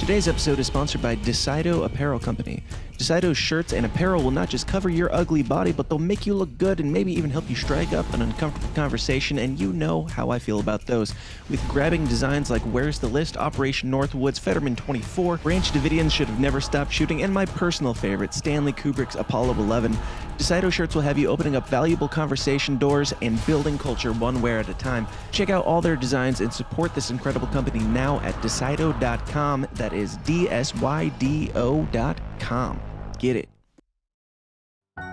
Today's episode is sponsored by Decido Apparel Company. Decido's shirts and apparel will not just cover your ugly body, but they'll make you look good and maybe even help you strike up an uncomfortable conversation, and you know how I feel about those. With grabbing designs like Where's the List, Operation Northwoods, Fetterman 24, Branch Davidians Should Have Never Stopped Shooting, and my personal favorite, Stanley Kubrick's Apollo 11, Decido shirts will have you opening up valuable conversation doors and building culture one wear at a time. Check out all their designs and support this incredible company now at Decido.com. That is DSYDO.com. Get it.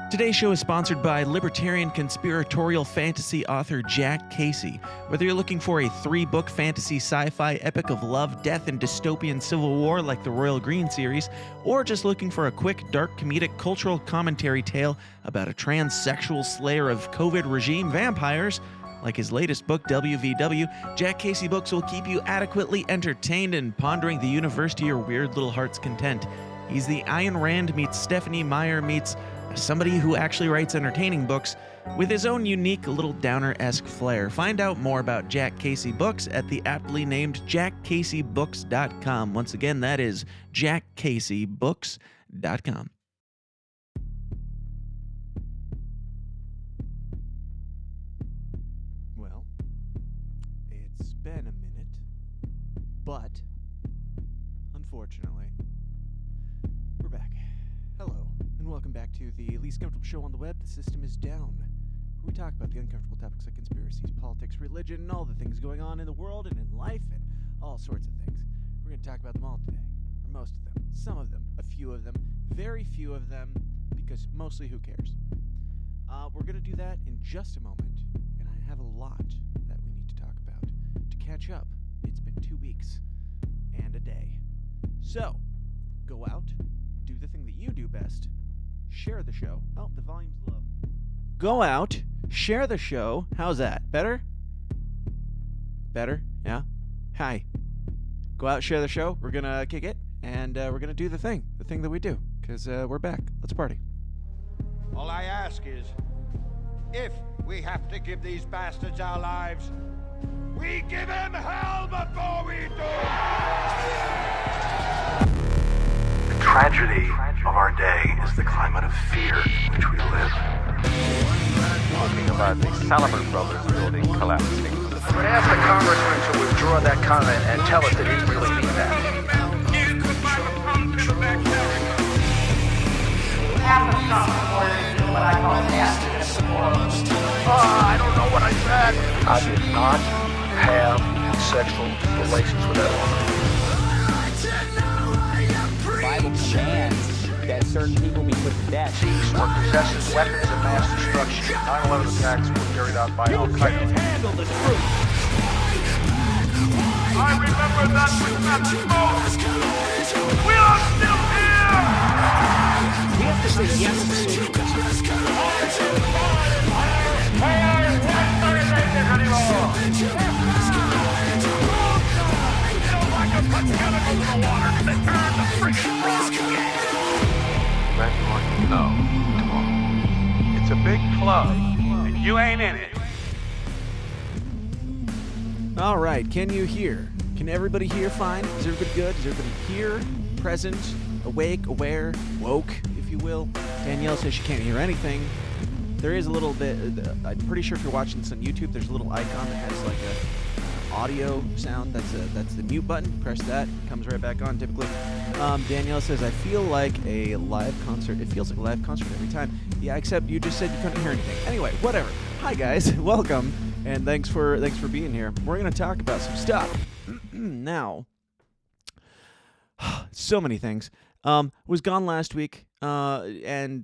Today's show is sponsored by libertarian conspiratorial fantasy author Jack Casey. Whether you're looking for a 3-book fantasy sci-fi epic of love, death, and dystopian civil war like the Royal Green series, or just looking for a quick, dark, comedic cultural commentary tale about a transsexual slayer of COVID regime vampires, like his latest book, WVW, Jack Casey Books will keep you adequately entertained and pondering the universe to your weird little heart's content. He's the Ayn Rand meets Stephanie Meyer meets somebody who actually writes entertaining books with his own unique little downer-esque flair. Find out more about Jack Casey Books at the aptly named jackcaseybooks.com. Once again, that is jackcaseybooks.com. Well, it's been a minute, but unfortunately, we're back. Hello, and welcome back to the least comfortable show on the web. The system is down, where we talk about the uncomfortable topics like conspiracies, politics, religion, and all the things going on in the world and in life, and all sorts of things. We're going to talk about them all today, or most of them, some of them, a few of them, very few of them, because mostly who cares? We're going to do that in just a moment, and I have a lot that we need to talk about. To catch up, it's been 2 weeks and a day. So, go out, do the thing that you do best, share the show. Oh, the volume's low. Go out, share the show. How's that? Better? Better? Yeah? Hi. Go out, share the show. We're going to kick it, and we're going to do the thing that we do, because we're back. Let's party. All I ask is, if we have to give these bastards our lives, we give them hell before we do! The tragedy of our day is the climate of fear in which we live. Talking about the Salomon Brothers building collapsing. I would ask the congressman to withdraw that comment and tell us that he didn't really mean that. What I call nastiness or I don't know what I said. I did not have sexual relations with that woman. The Bible commands that certain people be put to death. Thieves or possesses weapons of mass destruction. 9/11 attacks were carried out by Al-Qaeda. handle the truth. I remember that with that smoke! We are still here! We have to say yes to social justice. Glad you want to know tomorrow. It's a big club, and you ain't in it. All right, can you hear? Can everybody hear fine? Is everybody good? Is everybody here, present, awake, aware, woke, if you will? Danielle says she can't hear anything. There is a little bit, I'm pretty sure if you're watching this on YouTube, there's a little icon that has like a audio sound. That's the mute button. Press that, it comes right back on typically. Danielle says, I feel like a live concert. It feels like a live concert every time. Yeah, except you just said you couldn't hear anything. Anyway, whatever. Hi guys, welcome, and thanks for being here. We're gonna talk about some stuff. Now, so many things. Was gone last week, and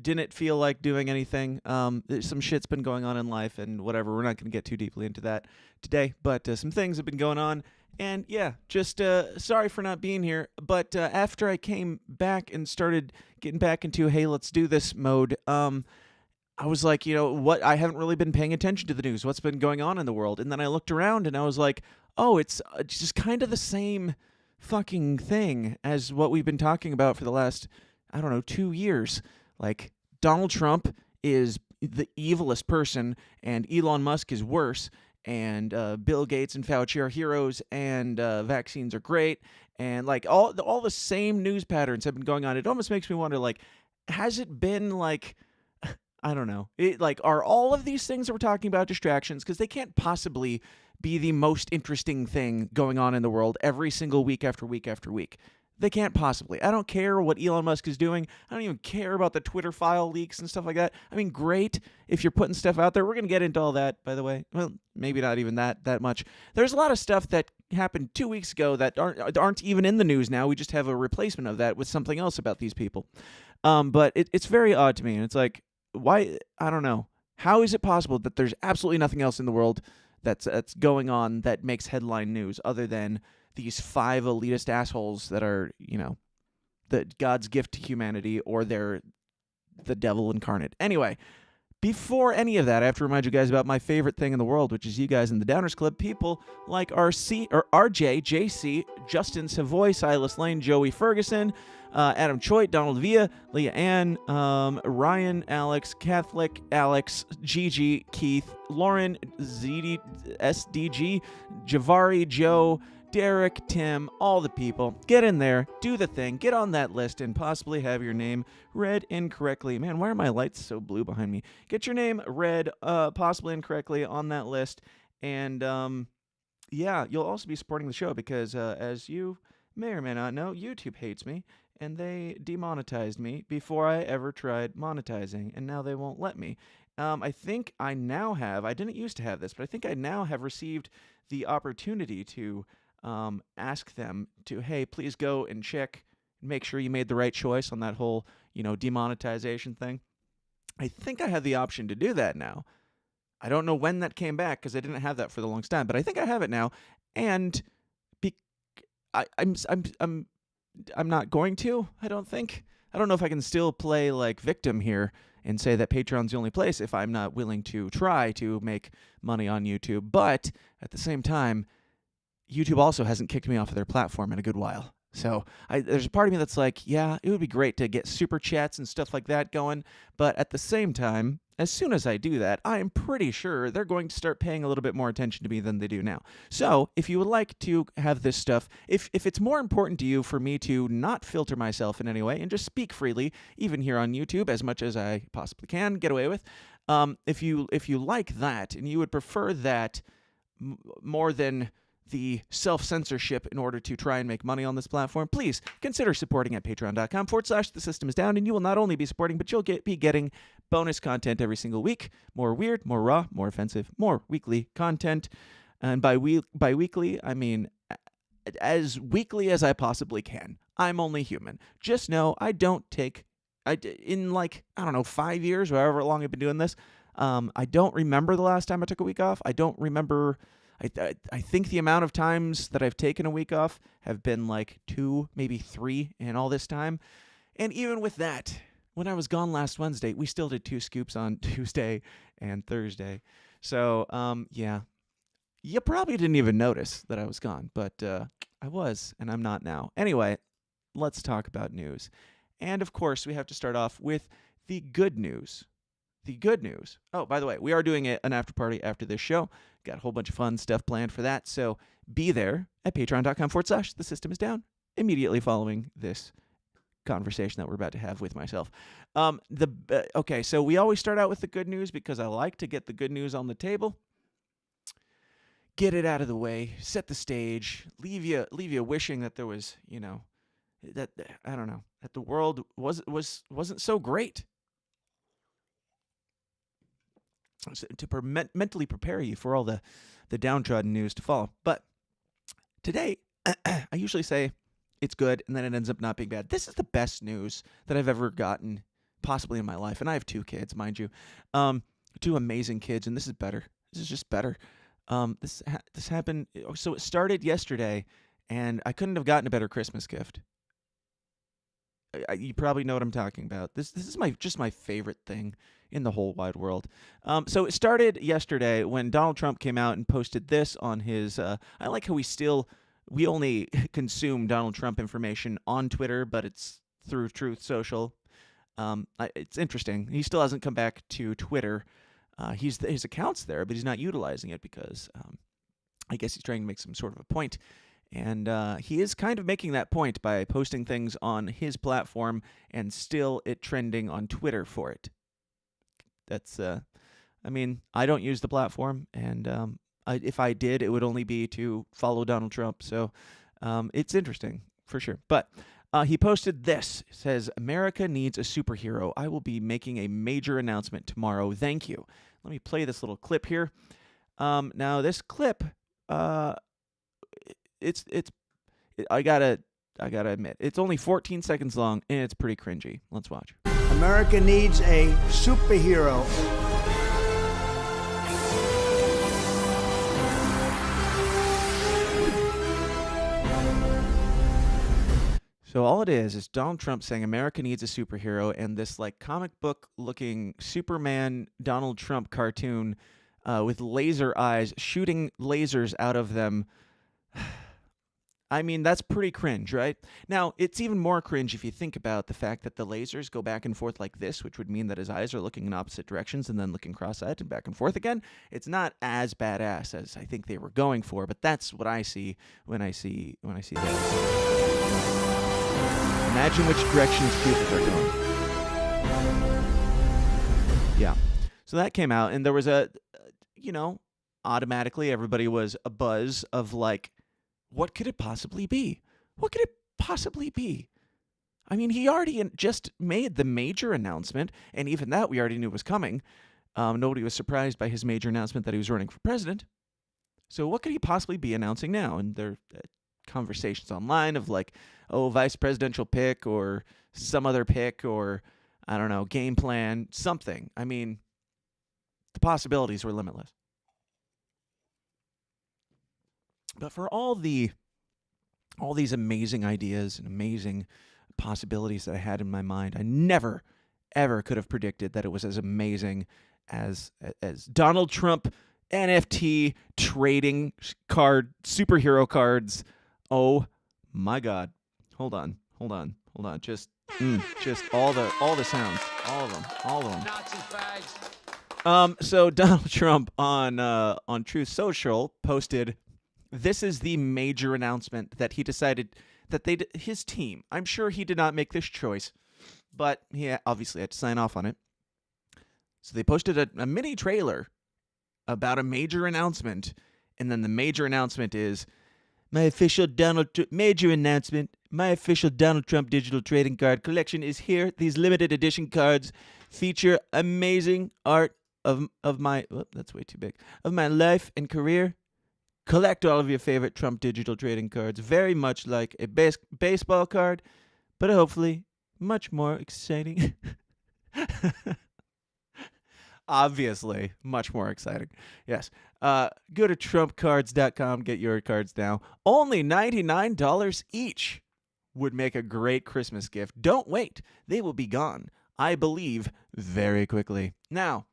didn't feel like doing anything. Some shit's been going on in life and whatever. We're not going to get too deeply into that today, but some things have been going on. And yeah, just sorry for not being here. But after I came back and started getting back into, hey, let's do this mode, I was like, you know what? I haven't really been paying attention to the news. What's been going on in the world? And then I looked around and I was like, oh, it's just kind of the same fucking thing as what we've been talking about for the last, 2 years. Like, Donald Trump is the evilest person and Elon Musk is worse, and Bill Gates and Fauci are heroes, and vaccines are great, and like all the same news patterns have been going on. It almost makes me wonder, like, has it been like, I don't know, are all of these things that we're talking about distractions? Because they can't possibly be the most interesting thing going on in the world every single week after week after week. They can't possibly. I don't care what Elon Musk is doing. I don't even care about the Twitter file leaks and stuff like that. I mean, great if you're putting stuff out there. We're going to get into all that, by the way. Well, maybe not even that much. There's a lot of stuff that happened 2 weeks ago that aren't even in the news now. We just have a replacement of that with something else about these people. But it's very odd to me. And it's like, why? I don't know. How is it possible that there's absolutely nothing else in the world that's going on that makes headline news other than these 5 elitist assholes that are, God's gift to humanity, or they're the devil incarnate. Anyway, before any of that, I have to remind you guys about my favorite thing in the world, which is you guys in the Downers Club. People like RJ, JC, Justin Savoy, Silas Lane, Joey Ferguson, Adam Choit, Donald Villa, Leah Ann, Ryan, Alex, Catholic, Alex, Gigi, Keith, Lauren, ZD, SDG, Javari, Joe, Derek, Tim, all the people. Get in there, do the thing, get on that list, and possibly have your name read incorrectly. Man, why are my lights so blue behind me? Get your name read possibly incorrectly on that list. And, yeah, you'll also be supporting the show because, as you may or may not know, YouTube hates me, and they demonetized me before I ever tried monetizing, and now they won't let me. I think I now have, I didn't used to have this, but I think I now have received the opportunity to ask them to, hey, please go and check, make sure you made the right choice on that whole, demonetization thing. I think I have the option to do that now. I don't know when that came back because I didn't have that for the longest time, but I think I have it now, and I'm not going to. I don't think. I don't know if I can still play like victim here and say that Patreon's the only place if I'm not willing to try to make money on YouTube. But at the same time, YouTube also hasn't kicked me off of their platform in a good while. So there's a part of me that's like, yeah, it would be great to get super chats and stuff like that going. But at the same time, as soon as I do that, I am pretty sure they're going to start paying a little bit more attention to me than they do now. So if you would like to have this stuff, if it's more important to you for me to not filter myself in any way and just speak freely, even here on YouTube, as much as I possibly can get away with, if you like that and you would prefer that more than the self-censorship in order to try and make money on this platform, please consider supporting at patreon.com/The System Is Down, and you will not only be supporting, but you'll be getting bonus content every single week, more weird, more raw, more offensive, more weekly content. And by weekly, I mean as weekly as I possibly can. I'm only human. Just know I don't take, in 5 years, or however long I've been doing this, I don't remember the last time I took a week off. I don't remember. I think the amount of times that I've taken a week off have been like 2, maybe 3 in all this time. And even with that, when I was gone last Wednesday, we still did 2 scoops on Tuesday and Thursday. So, yeah, you probably didn't even notice that I was gone, but I was, and I'm not now. Anyway, let's talk about news. And of course, we have to start off with the good news. The good news. Oh, by the way, we are doing an after party after this show. Got a whole bunch of fun stuff planned for that. So be there at patreon.com/The System Is Down immediately following this conversation that we're about to have with myself. Okay, so we always start out with the good news because I like to get the good news on the table. Get it out of the way, set the stage, leave you wishing that there was, that I don't know, that the world wasn't so great. To mentally prepare you for all the downtrodden news to follow. But today, I usually say it's good, and then it ends up not being bad. This is the best news that I've ever gotten, possibly in my life. And I have 2 kids, mind you. 2 amazing kids, and this is better. This is just better. This happened, so it started yesterday, and I couldn't have gotten a better Christmas gift. You probably know what I'm talking about. This is just my favorite thing in the whole wide world. So it started yesterday when Donald Trump came out and posted this on his. I like how we only consume Donald Trump information on Twitter, but it's through Truth Social. It's interesting. He still hasn't come back to Twitter. his account's there, but he's not utilizing it because I guess he's trying to make some sort of a point. And he is kind of making that point by posting things on his platform and still it trending on Twitter for it. That's, I mean, I don't use the platform, and if I did, it would only be to follow Donald Trump. So it's interesting, for sure. But he posted this. It says, America needs a superhero. I will be making a major announcement tomorrow. Thank you. Let me play this little clip here. Now, this clip... I gotta admit, it's only 14 seconds long and it's pretty cringy. Let's watch. America needs a superhero. So all it is Donald Trump saying America needs a superhero, and this like comic book looking Superman Donald Trump cartoon with laser eyes shooting lasers out of them. I mean, that's pretty cringe, right? Now, it's even more cringe if you think about the fact that the lasers go back and forth like this, which would mean that his eyes are looking in opposite directions and then looking cross-eyed and back and forth again. It's not as badass as I think they were going for, but that's what I see when I see that. Imagine which directions Cupid are going. Yeah. So that came out, and there was automatically everybody was a buzz of like, what could it possibly be? What could it possibly be? I mean, he already just made the major announcement, and even that we already knew was coming. Nobody was surprised by his major announcement that he was running for president. So what could he possibly be announcing now? And there are conversations online of like, oh, vice presidential pick or some other pick or, I don't know, game plan, something. I mean, the possibilities were limitless. But for all these amazing ideas and amazing possibilities that I had in my mind, I never, ever could have predicted that it was as amazing as Donald Trump NFT trading card superhero cards. Oh my God! Hold on. Just all the sounds, all of them. Nazi fags. So Donald Trump on Truth Social posted. This is the major announcement that he decided that his team, I'm sure he did not make this choice, but he obviously had to sign off on it. So they posted a mini trailer about a major announcement, and then the major announcement is, my official Donald Trump digital trading card collection is here. These limited edition cards feature amazing art of my, that's way too big, of my life and career. Collect all of your favorite Trump digital trading cards, very much like a baseball card, but hopefully much more exciting. Obviously, much more exciting. Yes. Go to TrumpCards.com, get your cards now. Only $99 each would make a great Christmas gift. Don't wait. They will be gone, I believe, very quickly. Now,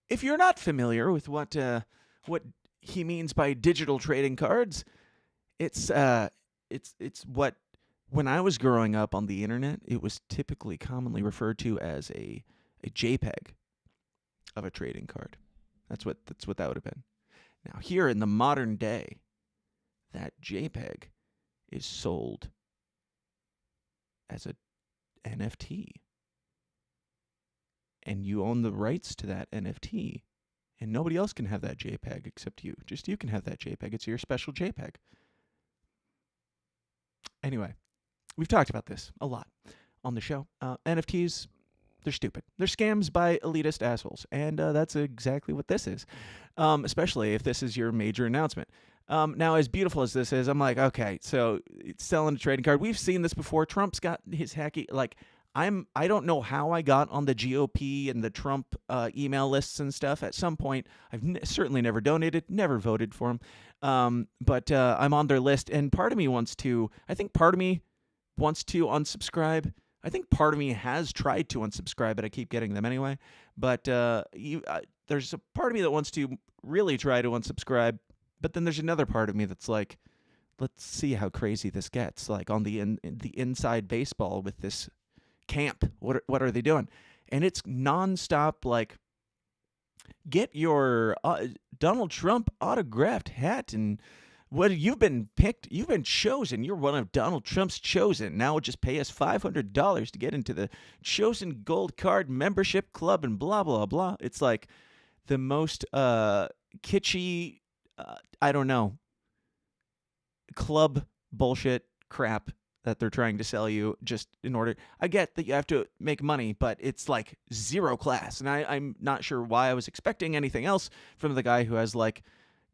if you're not familiar with what he means by digital trading cards, it's what, when I was growing up on the internet, it was typically commonly referred to as a JPEG of a trading card. That's what that would have been. Now here in the modern day, that JPEG is sold as a NFT, and you own the rights to that NFT. And nobody else can have that JPEG except you. Just you can have that JPEG. It's your special JPEG. Anyway, we've talked about this a lot on the show. NFTs, they're stupid. They're scams by elitist assholes. And that's exactly what this is, especially if this is your major announcement. Now, as beautiful as this is, I'm like, okay, so it's selling a trading card. We've seen this before. Trump's got his hacky, like, I don't know how I got on the GOP and the Trump email lists and stuff. At some point, I've certainly never donated, never voted for him, but I'm on their list. And part of me I think part of me wants to unsubscribe. I think part of me has tried to unsubscribe, but I keep getting them anyway. But there's a part of me that wants to really try to unsubscribe. But then there's another part of me that's like, let's see how crazy this gets. Like on the inside baseball with this camp. What are they doing? And it's nonstop, like, get your Donald Trump autographed hat and what you've been picked, you've been chosen. You're one of Donald Trump's chosen. Now just pay us $500 to get into the chosen gold card membership club and blah, blah, blah. It's like the most kitschy, I don't know, club bullshit crap that they're trying to sell you just in order. I get that you have to make money, but it's like zero class. And I'm not sure why I was expecting anything else from the guy who has like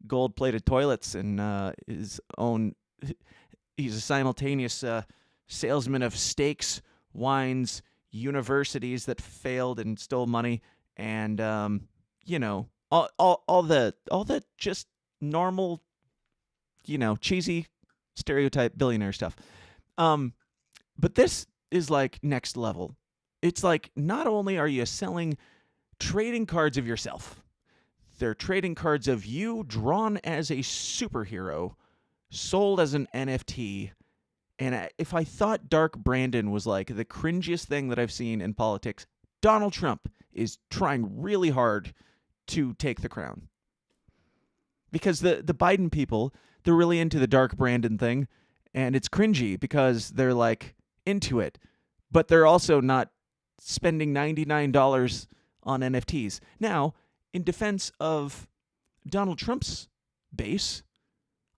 gold-plated toilets and his own. He's a simultaneous salesman of steaks, wines, universities that failed and stole money, and all the just normal, cheesy stereotype billionaire stuff. But this is like next level. It's like not only are you selling trading cards of yourself, they're trading cards of you drawn as a superhero, sold as an NFT. And if I thought Dark Brandon was like the cringiest thing that I've seen in politics, Donald Trump is trying really hard to take the crown. Because the Biden people, they're really into the Dark Brandon thing. And it's cringy because they're like into it, but they're also not spending $99 on NFTs. Now, in defense of Donald Trump's base,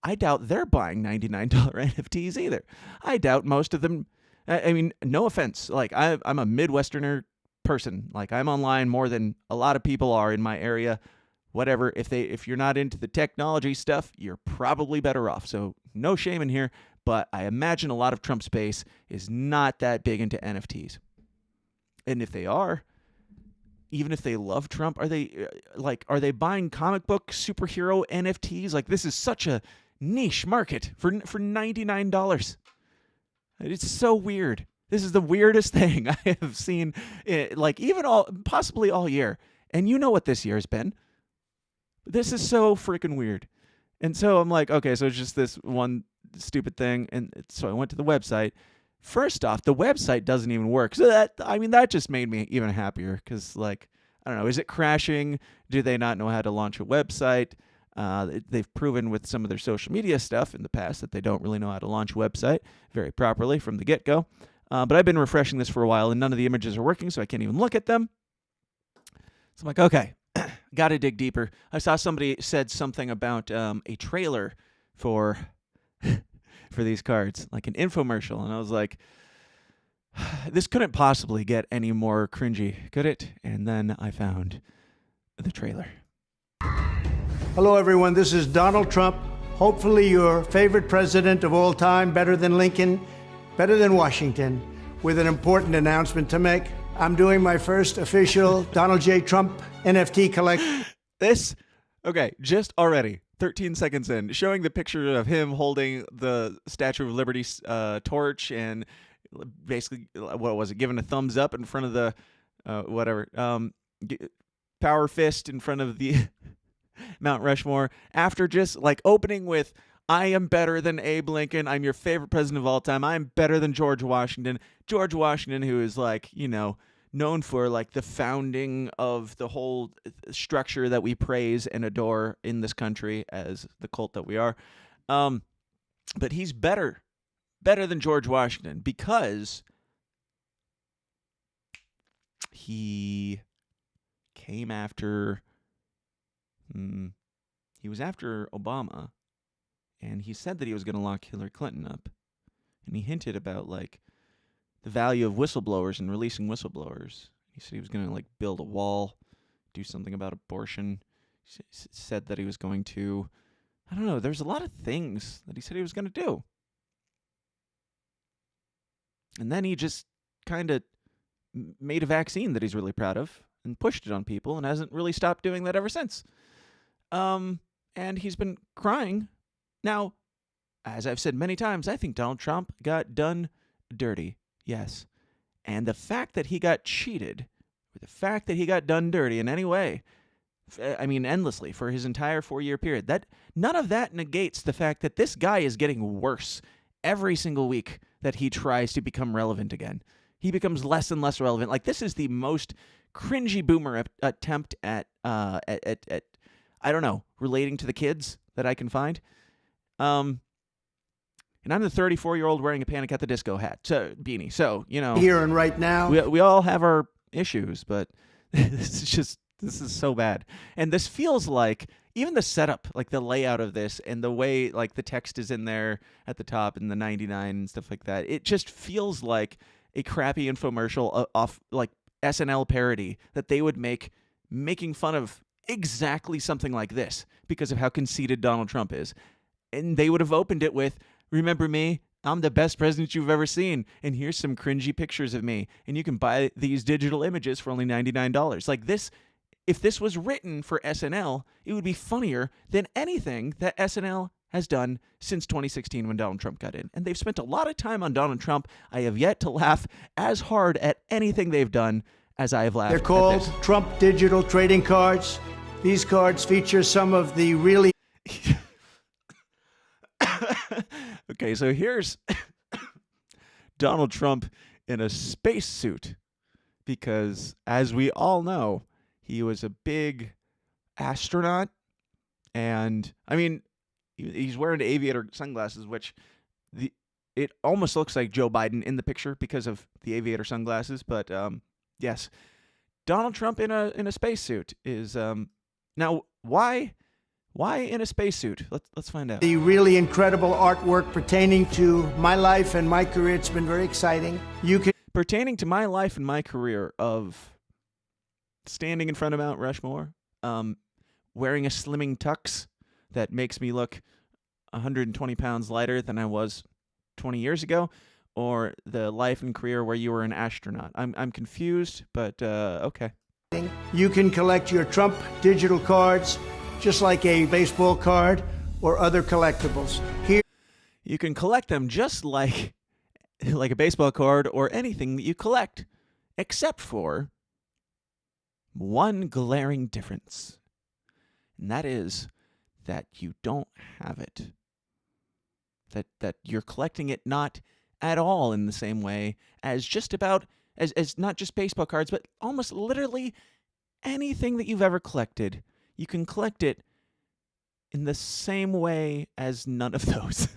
I doubt they're buying $99 NFTs either. I doubt most of them. I mean, no offense. Like I'm a Midwesterner person. Like I'm online more than a lot of people are in my area. Whatever. If you're not into the technology stuff, you're probably better off. So no shame in here. But I imagine a lot of Trump's base is not that big into NFTs. And if they are, even if they love Trump, are they buying comic book superhero NFTs? Like this is such a niche market for $99. It's so weird. This is the weirdest thing I have seen, possibly all year. And you know what this year has been. This is so freaking weird. And so I'm like, okay, so it's just this one stupid thing. And so I went to the website. First off, the website doesn't even work. So that just made me even happier because, like, I don't know, is it crashing? Do they not know how to launch a website? They've proven with some of their social media stuff in the past that they don't really know how to launch a website very properly from the get-go. But I've been refreshing this for a while, and none of the images are working, so I can't even look at them. So I'm like, okay, got to dig deeper. I saw somebody said something about a trailer for these cards, like an infomercial, and I was like, this couldn't possibly get any more cringy, could it? And then I found the trailer. Hello, everyone. This is Donald Trump. Hopefully your favorite president of all time, better than Lincoln, better than Washington, with an important announcement to make. I'm doing my first official Donald J. Trump NFT collection. Just already, 13 seconds in, showing the picture of him holding the Statue of Liberty torch and basically, what was it, giving a thumbs up in front of the, power fist in front of the Mount Rushmore, after just like opening with, I am better than Abe Lincoln. I'm your favorite president of all time. I'm better than George Washington. George Washington, who is like, known for like the founding of the whole structure that we praise and adore in this country as the cult that we are. But he's better than George Washington because he came after, he was after Obama. And he said that he was going to lock Hillary Clinton up. And he hinted about, like, the value of whistleblowers and releasing whistleblowers. He said he was going to, like, build a wall, do something about abortion. He said that he was going to, I don't know, there's a lot of things that he said he was going to do. And then he just kind of made a vaccine that he's really proud of and pushed it on people and hasn't really stopped doing that ever since. And he's been crying. Now, as I've said many times, I think Donald Trump got done dirty, yes. And the fact that he got cheated, or the fact that he got done dirty in any way, endlessly for his entire 4-year period, that none of that negates the fact that this guy is getting worse every single week that he tries to become relevant again. he becomes less and less relevant. Like, this is the most cringy boomer attempt at I don't know, relating to the kids that I can find. And I'm the 34-year-old wearing a Panic at the Disco hat, beanie. So, you know, here and right now. We all have our issues, but this is so bad. And this feels like, even the setup, like the layout of this and the way like the text is in there at the top and the 99 and stuff like that, it just feels like a crappy infomercial off like SNL parody that they would make, making fun of exactly something like this because of how conceited Donald Trump is. And they would have opened it with, "Remember me? I'm the best president you've ever seen. And here's some cringy pictures of me. And you can buy these digital images for only $99. Like this, if this was written for SNL, it would be funnier than anything that SNL has done since 2016 when Donald Trump got in. And they've spent a lot of time on Donald Trump. I have yet to laugh as hard at anything they've done as I have laughed They're called at this. Trump digital trading cards. These cards feature some of the really... Okay, so here's Donald Trump in a spacesuit because, as we all know, he was a big astronaut. And, I mean, he's wearing aviator sunglasses, which it almost looks like Joe Biden in the picture because of the aviator sunglasses. But, yes, Donald Trump in a spacesuit is... Now, why in a spacesuit? Let's find out. The really incredible artwork pertaining to my life and my career. It's been very exciting. Pertaining to my life and my career of standing in front of Mount Rushmore, wearing a slimming tux that makes me look 120 pounds lighter than I was 20 years ago, or the life and career where you were an astronaut. I'm confused, but okay. You can collect your Trump digital cards just like a baseball card or other collectibles. Here, you can collect them just like a baseball card or anything that you collect, except for one glaring difference, and that is that you don't have it. That you're collecting it not at all in the same way as just about as not just baseball cards, but almost literally anything that you've ever collected. You can collect it in the same way as none of those.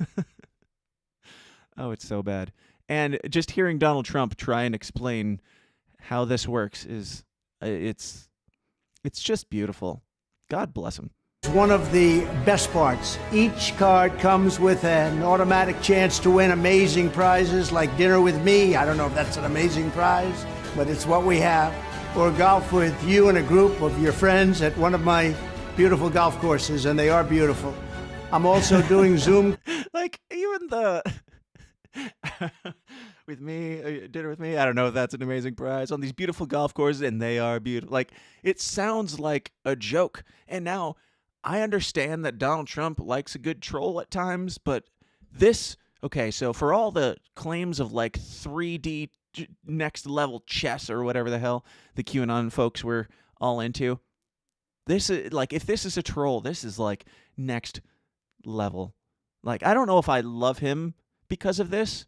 Oh, it's so bad. And just hearing Donald Trump try and explain how this works is, it's just beautiful. God bless him. It's one of the best parts. Each card comes with an automatic chance to win amazing prizes like dinner with me. I don't know if that's an amazing prize, but it's what we have. Or golf with you and a group of your friends at one of my beautiful golf courses, and they are beautiful. I'm also doing Zoom. Like, even the... with me, dinner with me, I don't know if that's an amazing prize, on these beautiful golf courses, and they are beautiful. Like, it sounds like a joke. And now, I understand that Donald Trump likes a good troll at times, but this... Okay, so for all the claims of, like, 3D next level chess or whatever the hell the QAnon folks were all into, this is, like, if this is a troll, this is, like, next level. Like, I don't know if I love him because of this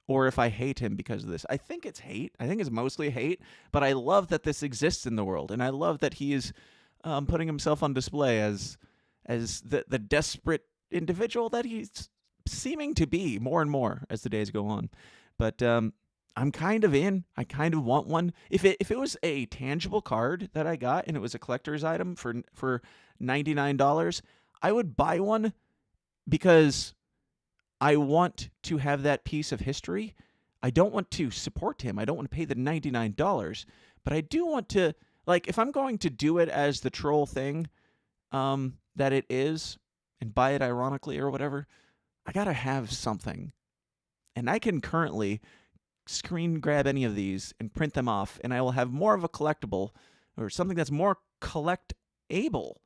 or if I hate him because of this. I think it's hate. I think it's mostly hate, but I love that this exists in the world, and I love that he is putting himself on display as the desperate individual that he's seeming to be more and more as the days go on. But I'm kind of in. I kind of want one. If it was a tangible card that I got and it was a collector's item for $99, I would buy one because I want to have that piece of history. I don't want to support him. I don't want to pay the $99, but I do want to, like, if I'm going to do it as the troll thing that it is and buy it ironically or whatever, I got to have something. And I can currently screen grab any of these and print them off, and I will have more of a collectible or something that's more collectable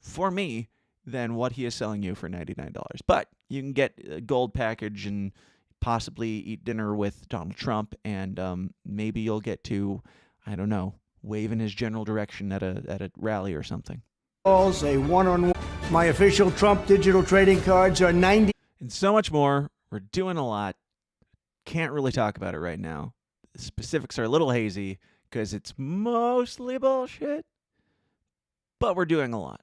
for me than what he is selling you for $99. But you can get a gold package and possibly eat dinner with Donald Trump, and maybe you'll get to, I don't know, wave in his general direction at a rally or something. A one-on-one. My official Trump digital trading cards are 90. And so much more. We're doing a lot. Can't really talk about it right now. The specifics are a little hazy because it's mostly bullshit, but we're doing a lot.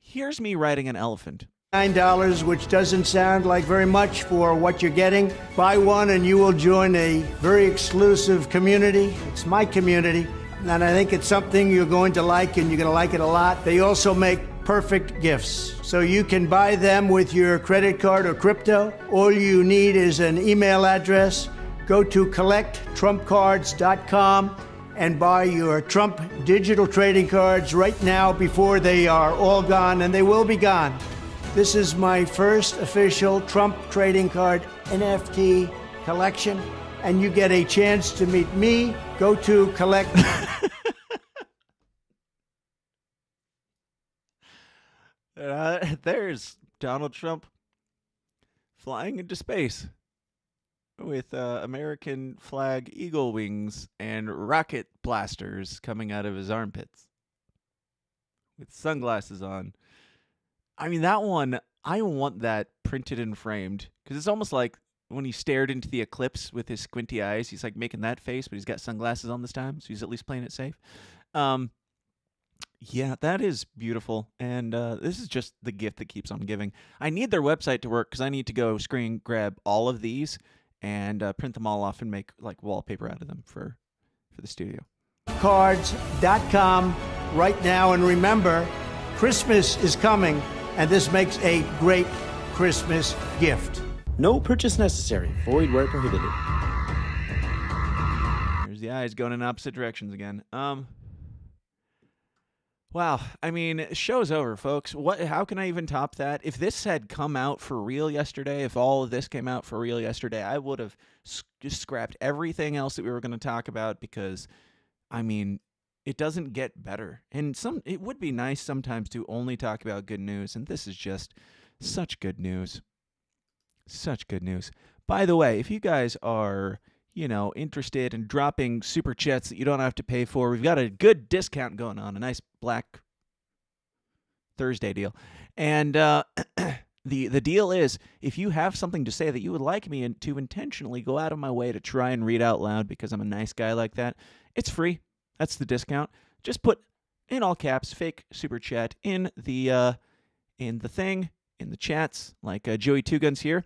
Here's me riding an elephant. $9, which doesn't sound like very much for what you're getting. Buy one and you will join a very exclusive community. It's my community, and I think it's something you're going to like, and you're going to like it a lot. They also make perfect gifts. So you can buy them with your credit card or crypto. All you need is an email address. Go to collecttrumpcards.com and buy your Trump digital trading cards right now before they are all gone, and they will be gone. This is my first official Trump trading card NFT collection, and you get a chance to meet me. Go to collect. There's Donald Trump flying into space with American flag eagle wings and rocket blasters coming out of his armpits with sunglasses on. I mean, that one, I want that printed and framed because it's almost like when he stared into the eclipse with his squinty eyes. He's like making that face, but he's got sunglasses on this time, so he's at least playing it safe. Yeah, that is beautiful, and this is just the gift that keeps on giving. I need their website to work because I need to go screen grab all of these and print them all off and make like wallpaper out of them for the studio. Cards.com right now, and remember, Christmas is coming, and this makes a great Christmas gift. No purchase necessary. Void where prohibited. There's the eyes going in opposite directions again. Wow, I mean, show's over, folks. How can I even top that? If this had come out for real yesterday, if all of this came out for real yesterday, I would have just scrapped everything else that we were going to talk about because, I mean, it doesn't get better. And it would be nice sometimes to only talk about good news, and this is just such good news. Such good news. By the way, if you guys are, interested in dropping super chats that you don't have to pay for, we've got a good discount going on, a nice Black Thursday deal. And the deal is, if you have something to say that you would like me to intentionally go out of my way to try and read out loud because I'm a nice guy like that, it's free. That's the discount. Just put in all caps fake super chat in the thing, in the chats, like Joey Two Guns here.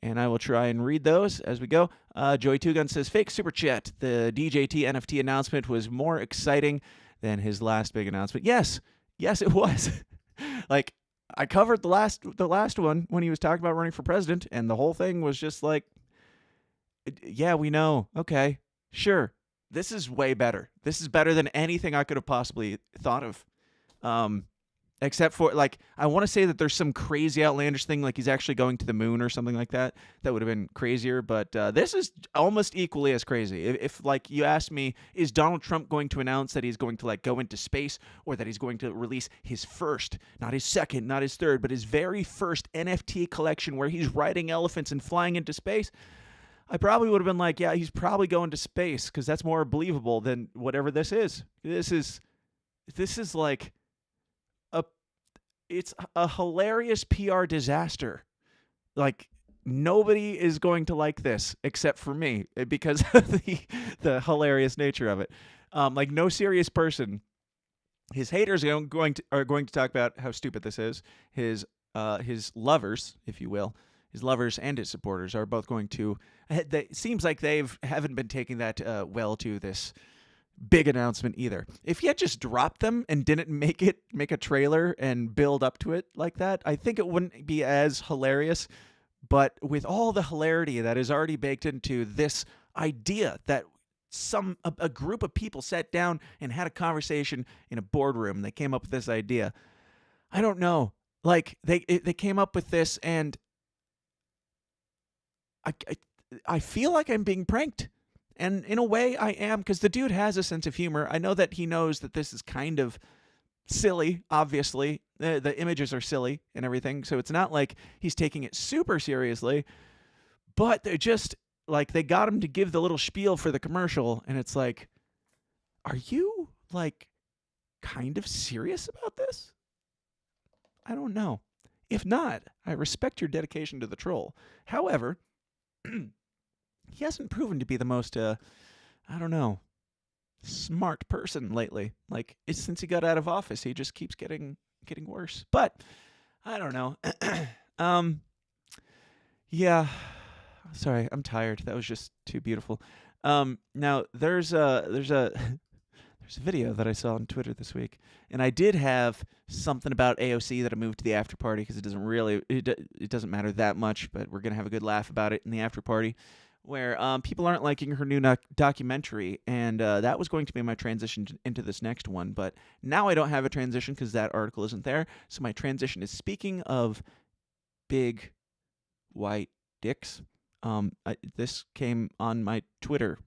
And I will try and read those as we go. Joey Two Guns says, fake super chat. The DJT NFT announcement was more exciting than his last big announcement. Yes, it was. Like, I covered the last one when he was talking about running for president, and the whole thing was just like, yeah, we know. Okay, sure. This is way better. This is better than anything I could have possibly thought of. Except for, like, I want to say that there's some crazy outlandish thing, like he's actually going to the moon or something like that. That would have been crazier, but this is almost equally as crazy. If, like, you asked me, is Donald Trump going to announce that he's going to, like, go into space, or that he's going to release his first, not his second, not his third, but his very first NFT collection where he's riding elephants and flying into space, I probably would have been like, yeah, he's probably going to space, because that's more believable than whatever this is. This is like... It's a hilarious PR disaster. Like, nobody is going to like this except for me because of the hilarious nature of it. Like, no serious person. His haters are going to talk about how stupid this is. His lovers, if you will, his lovers and his supporters are both going to. It seems like haven't been taking that well to this big announcement either. If he had just dropped them and didn't make a trailer and build up to it like that, I think it wouldn't be as hilarious. But with all the hilarity that is already baked into this idea that a group of people sat down and had a conversation in a boardroom, they came up with this idea. I don't know. Like, they came up with this, and I feel like I'm being pranked. And in a way, I am, because the dude has a sense of humor. I know that he knows that this is kind of silly, obviously. The images are silly and everything, so it's not like he's taking it super seriously. But they're just, like, they got him to give the little spiel for the commercial, and it's like, are you, like, kind of serious about this? I don't know. If not, I respect your dedication to the troll. However... he hasn't proven to be the most, I don't know, smart person lately. Like, since he got out of office, he just keeps getting worse. But I don't know. Yeah. Sorry, I'm tired. That was just too beautiful. Now there's a there's a video that I saw on Twitter this week, and I did have something about AOC that I moved to the after party because it doesn't matter that much, but we're gonna have a good laugh about it in the after party, where people aren't liking her new documentary, and that was going to be my transition into this next one, but now I don't have a transition because that article isn't there. So my transition is, speaking of big white dicks. This came on my Twitter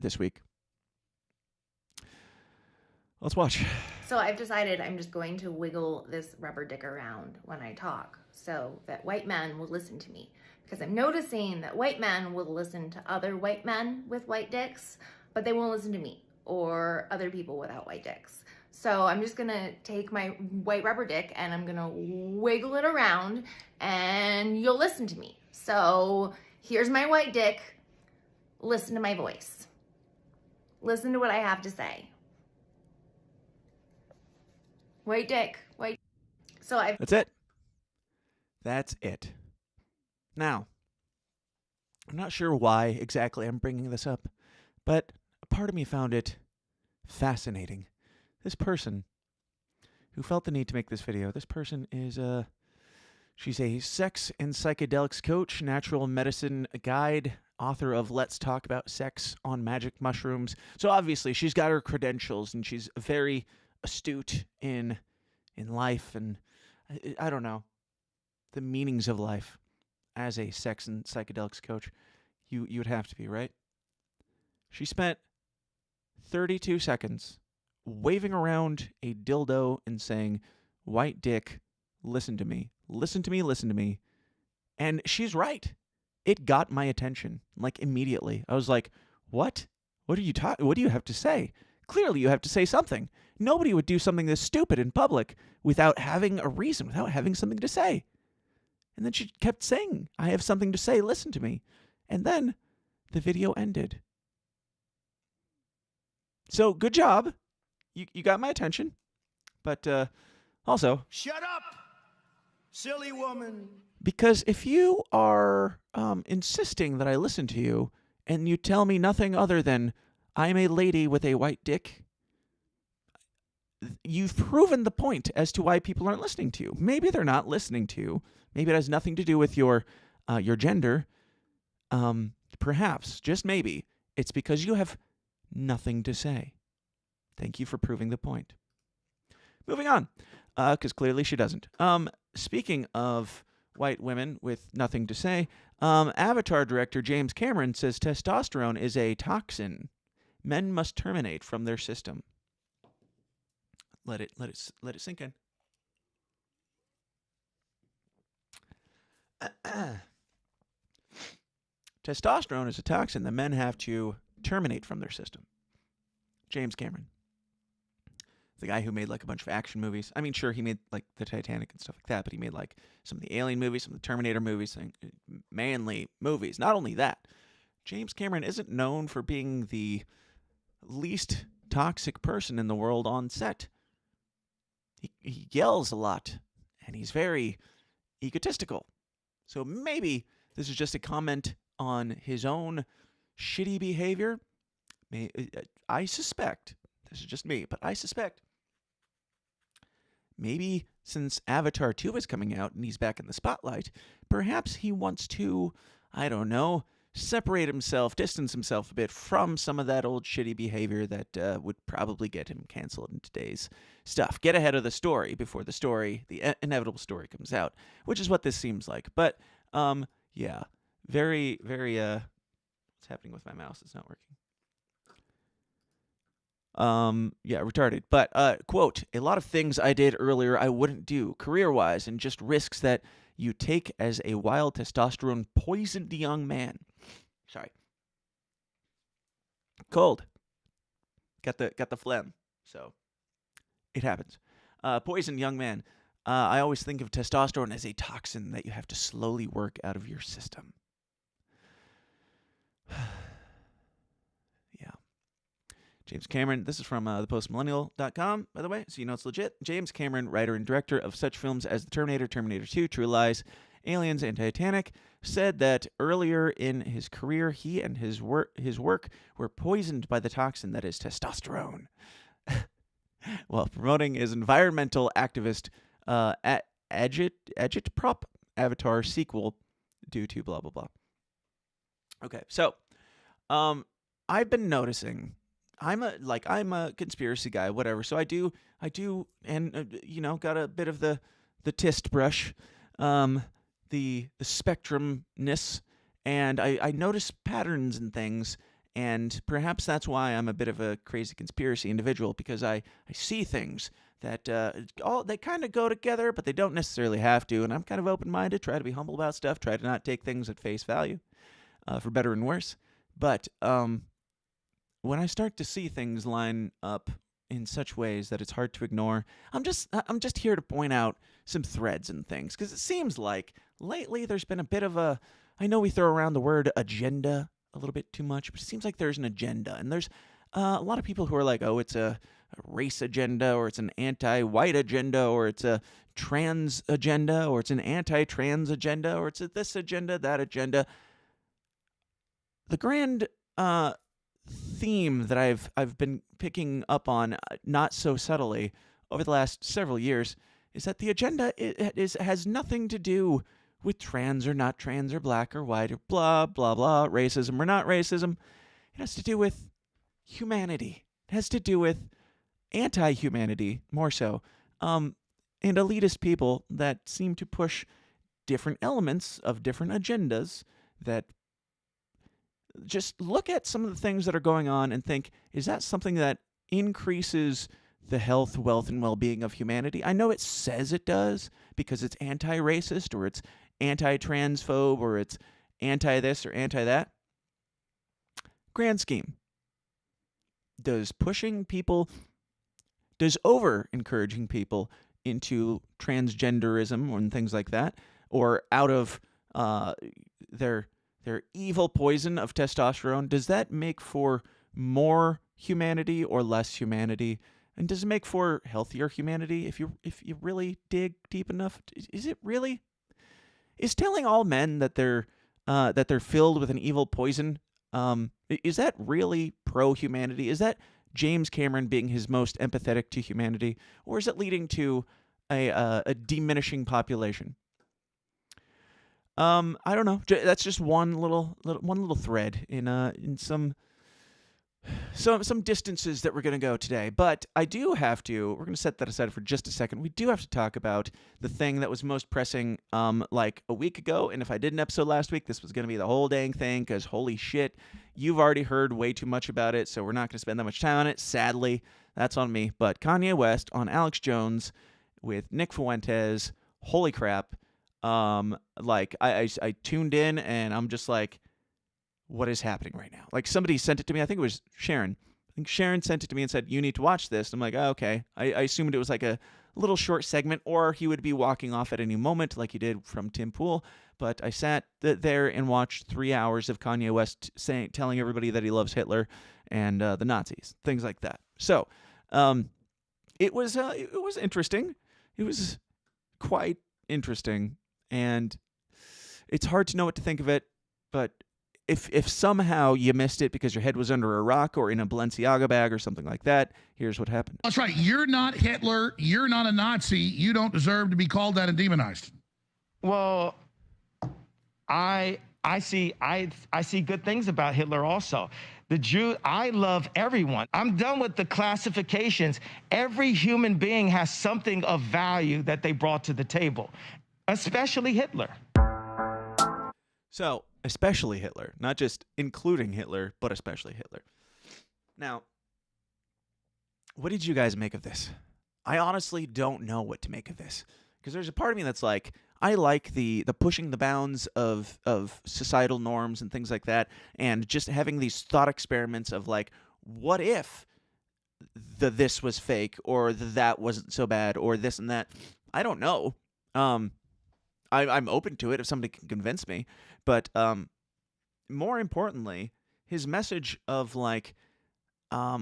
this week. Let's watch. So I've decided I'm just going to wiggle this rubber dick around when I talk so that white men will listen to me. Because I'm noticing that white men will listen to other white men with white dicks, but they won't listen to me or other people without white dicks. So I'm just gonna take my white rubber dick and I'm gonna wiggle it around and you'll listen to me. So here's my white dick. Listen to my voice. Listen to what I have to say. White dick. White. That's it. That's it. Now, I'm not sure why exactly I'm bringing this up, but a part of me found it fascinating. This person who felt the need to make this video, this person is she's a sex and psychedelics coach, natural medicine guide, author of Let's Talk About Sex on Magic Mushrooms. So obviously she's got her credentials and she's very astute in life and I don't know, the meanings of life as a sex and psychedelics coach. You would have to be, right? She spent 32 seconds waving around a dildo and saying, "White dick, listen to me. Listen to me, listen to me." And she's right. It got my attention, like, immediately. I was like, what? What do you have to say? Clearly you have to say something. Nobody would do something this stupid in public without having a reason, without having something to say. And then she kept saying, "I have something to say, listen to me." And then the video ended. So good job. You got my attention. But also, Shut up, silly woman. Because if you are insisting that I listen to you and you tell me nothing other than I'm a lady with a white dick, you've proven the point as to why people aren't listening to you. Maybe they're not listening to you. Maybe it has nothing to do with your gender. Perhaps, just maybe, it's because you have nothing to say. Thank you for proving the point. Moving on, because clearly she doesn't. Speaking of white women with nothing to say, Avatar director James Cameron says testosterone is a toxin men must terminate from their system. Let it sink in. Testosterone is a toxin that men have to terminate from their system. James Cameron, the guy who made like a bunch of action movies. I mean, sure, he made like the Titanic and stuff like that, but he made like some of the Alien movies, some of the Terminator movies, manly movies. Not only that, James Cameron isn't known for being the least toxic person in the world on set. He yells a lot, and he's very egotistical. So maybe this is just a comment on his own shitty behavior. I suspect, this is just me, but I suspect maybe since Avatar 2 is coming out and he's back in the spotlight, perhaps he wants to, I don't know, separate himself, distance himself a bit from some of that old shitty behavior that would probably get him canceled in today's stuff. Get ahead of the story before the inevitable story comes out, which is what this seems like. But, yeah, very, very, what's happening with my mouse? It's not working. Yeah, retarded. But, quote, "A lot of things I did earlier I wouldn't do career-wise and just risks that you take as a wild testosterone poisoned young man." Sorry. Cold. Got the phlegm. So it happens. Poisoned young man. I always think of testosterone as a toxin that you have to slowly work out of your system. Yeah. James Cameron. This is from thepostmillennial.com, by the way, so you know it's legit. James Cameron, writer and director of such films as The Terminator, Terminator 2, True Lies, Aliens, and Titanic, said that earlier in his career, he and his work were poisoned by the toxin that is testosterone, while promoting his environmental activist Agitprop Avatar sequel due to blah, blah, blah. Okay, so I've been noticing, I'm a conspiracy guy, whatever. So I do, and got a bit of the tist brush, the spectrumness, and I notice patterns and things, and perhaps that's why I'm a bit of a crazy conspiracy individual, because I see things that they kind of go together, but they don't necessarily have to, and I'm kind of open-minded, try to be humble about stuff, try to not take things at face value, for better and worse. But when I start to see things line up in such ways that it's hard to ignore, I'm just here to point out some threads and things, because it seems like lately there's been a bit of a, I know we throw around the word agenda a little bit too much, but it seems like there's an agenda, and there's a lot of people who are like, oh, it's a race agenda, or it's an anti-white agenda, or it's a trans agenda, or it's an anti-trans agenda, or it's a this agenda, that agenda. The grand theme that I've been picking up on, not so subtly, over the last several years, is that the agenda has nothing to do with trans or not trans or black or white or blah, blah, blah, racism or not racism. It has to do with humanity. It has to do with anti-humanity, more so, and elitist people that seem to push different elements of different agendas that just look at some of the things that are going on and think, is that something that increases the health, wealth, and well-being of humanity? I know it says it does because it's anti-racist, or it's anti-transphobe, or it's anti-this or anti-that. Grand scheme. Does over-encouraging people into transgenderism and things like that, or out of their evil poison of testosterone, does that make for more humanity or less humanity? And does it make for healthier humanity if you really dig deep enough? Is telling all men that they're filled with an evil poison, is that really pro-humanity? Is that James Cameron being his most empathetic to humanity, or is it leading to a diminishing population? I don't know. That's just one little thread in some distances that we're going to go today. But I do have to, we're going to set that aside for just a second. We do have to talk about the thing that was most pressing like a week ago. And if I did an episode last week, this was going to be the whole dang thing, because holy shit, you've already heard way too much about it. So we're not going to spend that much time on it. Sadly, that's on me. But Kanye West on Alex Jones with Nick Fuentes. Holy crap. I tuned in and I'm just like, what is happening right now? Like, somebody sent it to me. I think it was Sharon. I think Sharon sent it to me and said, you need to watch this. I'm like, oh, okay. I assumed it was like a little short segment, or he would be walking off at any moment like he did from Tim Pool. But I sat there and watched 3 hours of Kanye West telling everybody that he loves Hitler and the Nazis, things like that. So it was interesting. It was quite interesting. And it's hard to know what to think of it, but if somehow you missed it because your head was under a rock or in a Balenciaga bag or something like that, here's what happened. That's right. You're not Hitler. You're not a Nazi. You don't deserve to be called that and demonized. Well, I see good things about Hitler also. The Jew, I love everyone. I'm done with the classifications. Every human being has something of value that they brought to the table, especially Hitler. So, especially Hitler, not just including Hitler, but especially Hitler. Now, what did you guys make of this? I honestly don't know what to make of this, because there's a part of me that's like, I like the pushing the bounds of societal norms and things like that, and just having these thought experiments of like, what if this was fake, or that wasn't so bad, or this and that. I don't know. I'm open to it if somebody can convince me. But more importantly, his message of like,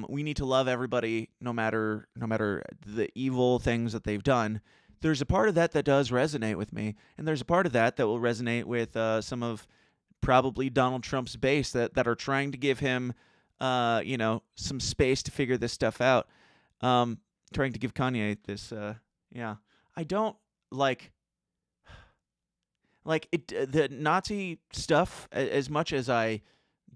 we need to love everybody no matter the evil things that they've done. There's a part of that that does resonate with me, and there's a part of that that will resonate with some of probably Donald Trump's base that are trying to give him, some space to figure this stuff out. Trying to give Kanye this, I don't like it. The Nazi stuff, as much as I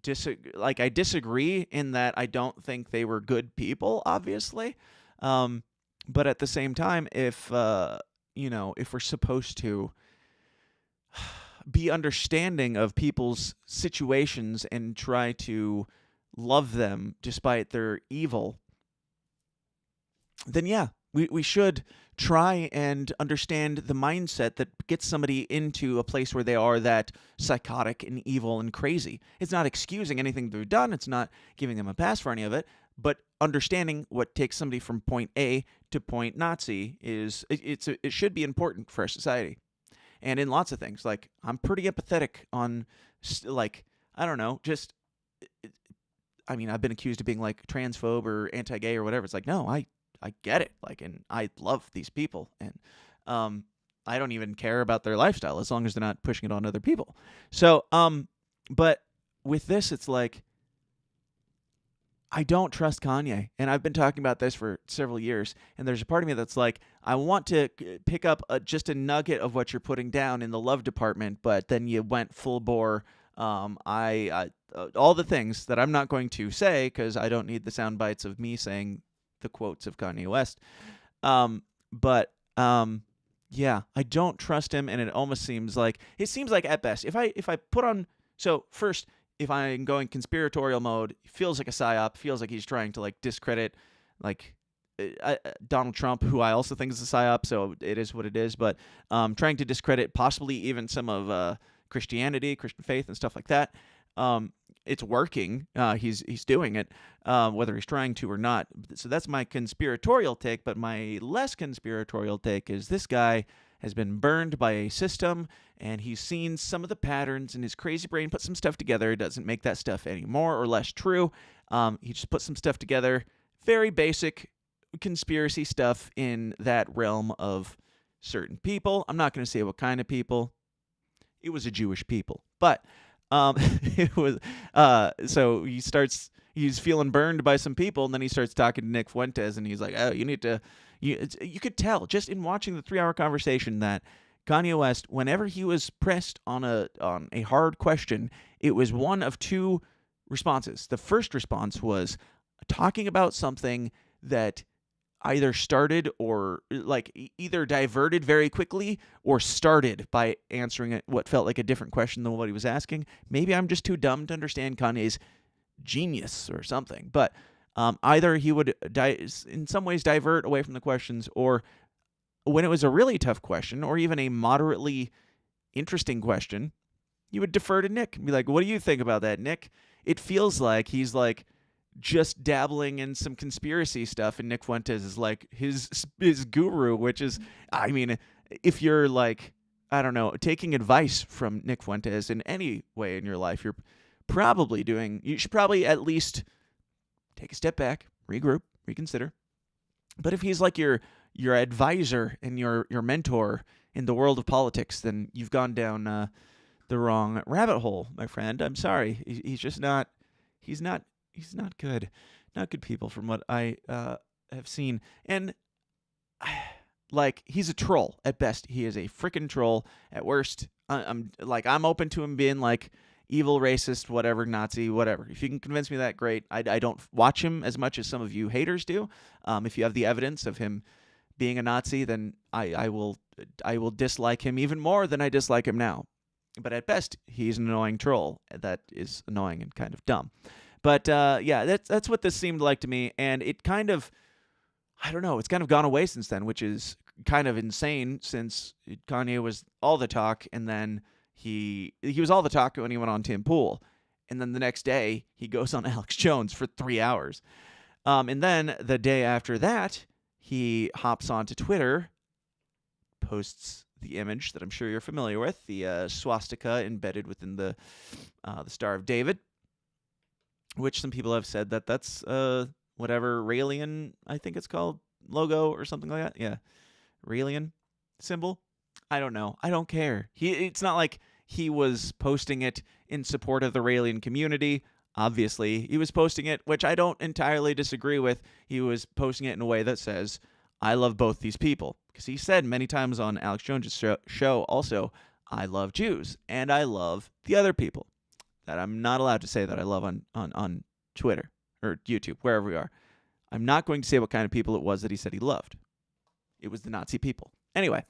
disagree in that I don't think they were good people, obviously. But at the same time, if we're supposed to be understanding of people's situations and try to love them despite their evil, then yeah, we should try and understand the mindset that gets somebody into a place where they are that psychotic and evil and crazy. It's not excusing anything they've done. It's not giving them a pass for any of it. But understanding what takes somebody from point A to point Nazi it should be important for our society. And in lots of things, like I'm pretty empathetic on, I don't know, I've been accused of being like transphobe or anti-gay or whatever. It's like, no, I get it. And I love these people, and I don't even care about their lifestyle as long as they're not pushing it on other people. So, but with this, it's like, I don't trust Kanye, and I've been talking about this for several years, and there's a part of me that's like, I want to pick up just a nugget of what you're putting down in the love department, but then you went full bore. All the things that I'm not going to say because I don't need the sound bites of me saying the quotes of Kanye West. Yeah, I don't trust him, and it almost seems like at best, if I put on, so first, if I'm going conspiratorial mode, it feels like a psyop, feels like he's trying to discredit Donald Trump, who I also think is a psyop, so it is what it is, but trying to discredit possibly even some of Christianity, Christian faith, and stuff like that. It's working. He's doing it, whether he's trying to or not. So that's my conspiratorial take, but my less conspiratorial take is this guy has been burned by a system, and he's seen some of the patterns, and his crazy brain put some stuff together. It doesn't make that stuff any more or less true. He just put some stuff together, very basic conspiracy stuff in that realm of certain people. I'm not going to say what kind of people. It was a Jewish people, but it was so he's feeling burned by some people, and then he starts talking to Nick Fuentes, and he's like, oh, you could tell just in watching the 3-hour conversation that Kanye West, whenever he was pressed on a hard question, it was one of two responses. The first response was talking about something that either started or either diverted very quickly or started by answering what felt like a different question than what he was asking. Maybe I'm just too dumb to understand Kanye's genius or something, but either he would in some ways divert away from the questions, or when it was a really tough question or even a moderately interesting question, you would defer to Nick and be like, what do you think about that, Nick? It feels like he's just dabbling in some conspiracy stuff, and Nick Fuentes is his guru, which is, if you're taking advice from Nick Fuentes in any way in your life, you should probably at least take a step back, regroup, reconsider. But if he's your advisor and your mentor in the world of politics, then you've gone down the wrong rabbit hole, my friend. I'm sorry. He's just not. He's not good. Not good people from what I have seen. And he's a troll at best. He is a freaking troll at worst. I'm open to him being evil, racist, whatever, Nazi, whatever. If you can convince me that, great. I don't watch him as much as some of you haters do. If you have the evidence of him being a Nazi, then I will dislike him even more than I dislike him now. But at best, he's an annoying troll that is annoying and kind of dumb. But yeah, that's what this seemed like to me, and it kind of, I don't know, it's kind of gone away since then, which is kind of insane since Kanye was all the talk, and then he was all the talk when he went on Tim Pool, and then the next day he goes on Alex Jones for 3 hours, and then the day after that he hops onto Twitter, posts the image that I'm sure you're familiar with, the swastika embedded within the Star of David. which some people have said that that's whatever Raelian, I think it's called, logo or something like that. Yeah, Raelian symbol. I don't know. I don't care. It's not like he was posting it in support of the Raelian community. Obviously, he was posting it, which I don't entirely disagree with. He was posting it in a way that says, I love both these people. Because he said many times on Alex Jones' show also, I love Jews, and I love the other people that I'm not allowed to say that I love on Twitter or YouTube, wherever we are. I'm not going to say what kind of people it was that he said he loved. It was the Nazi people. Anyway,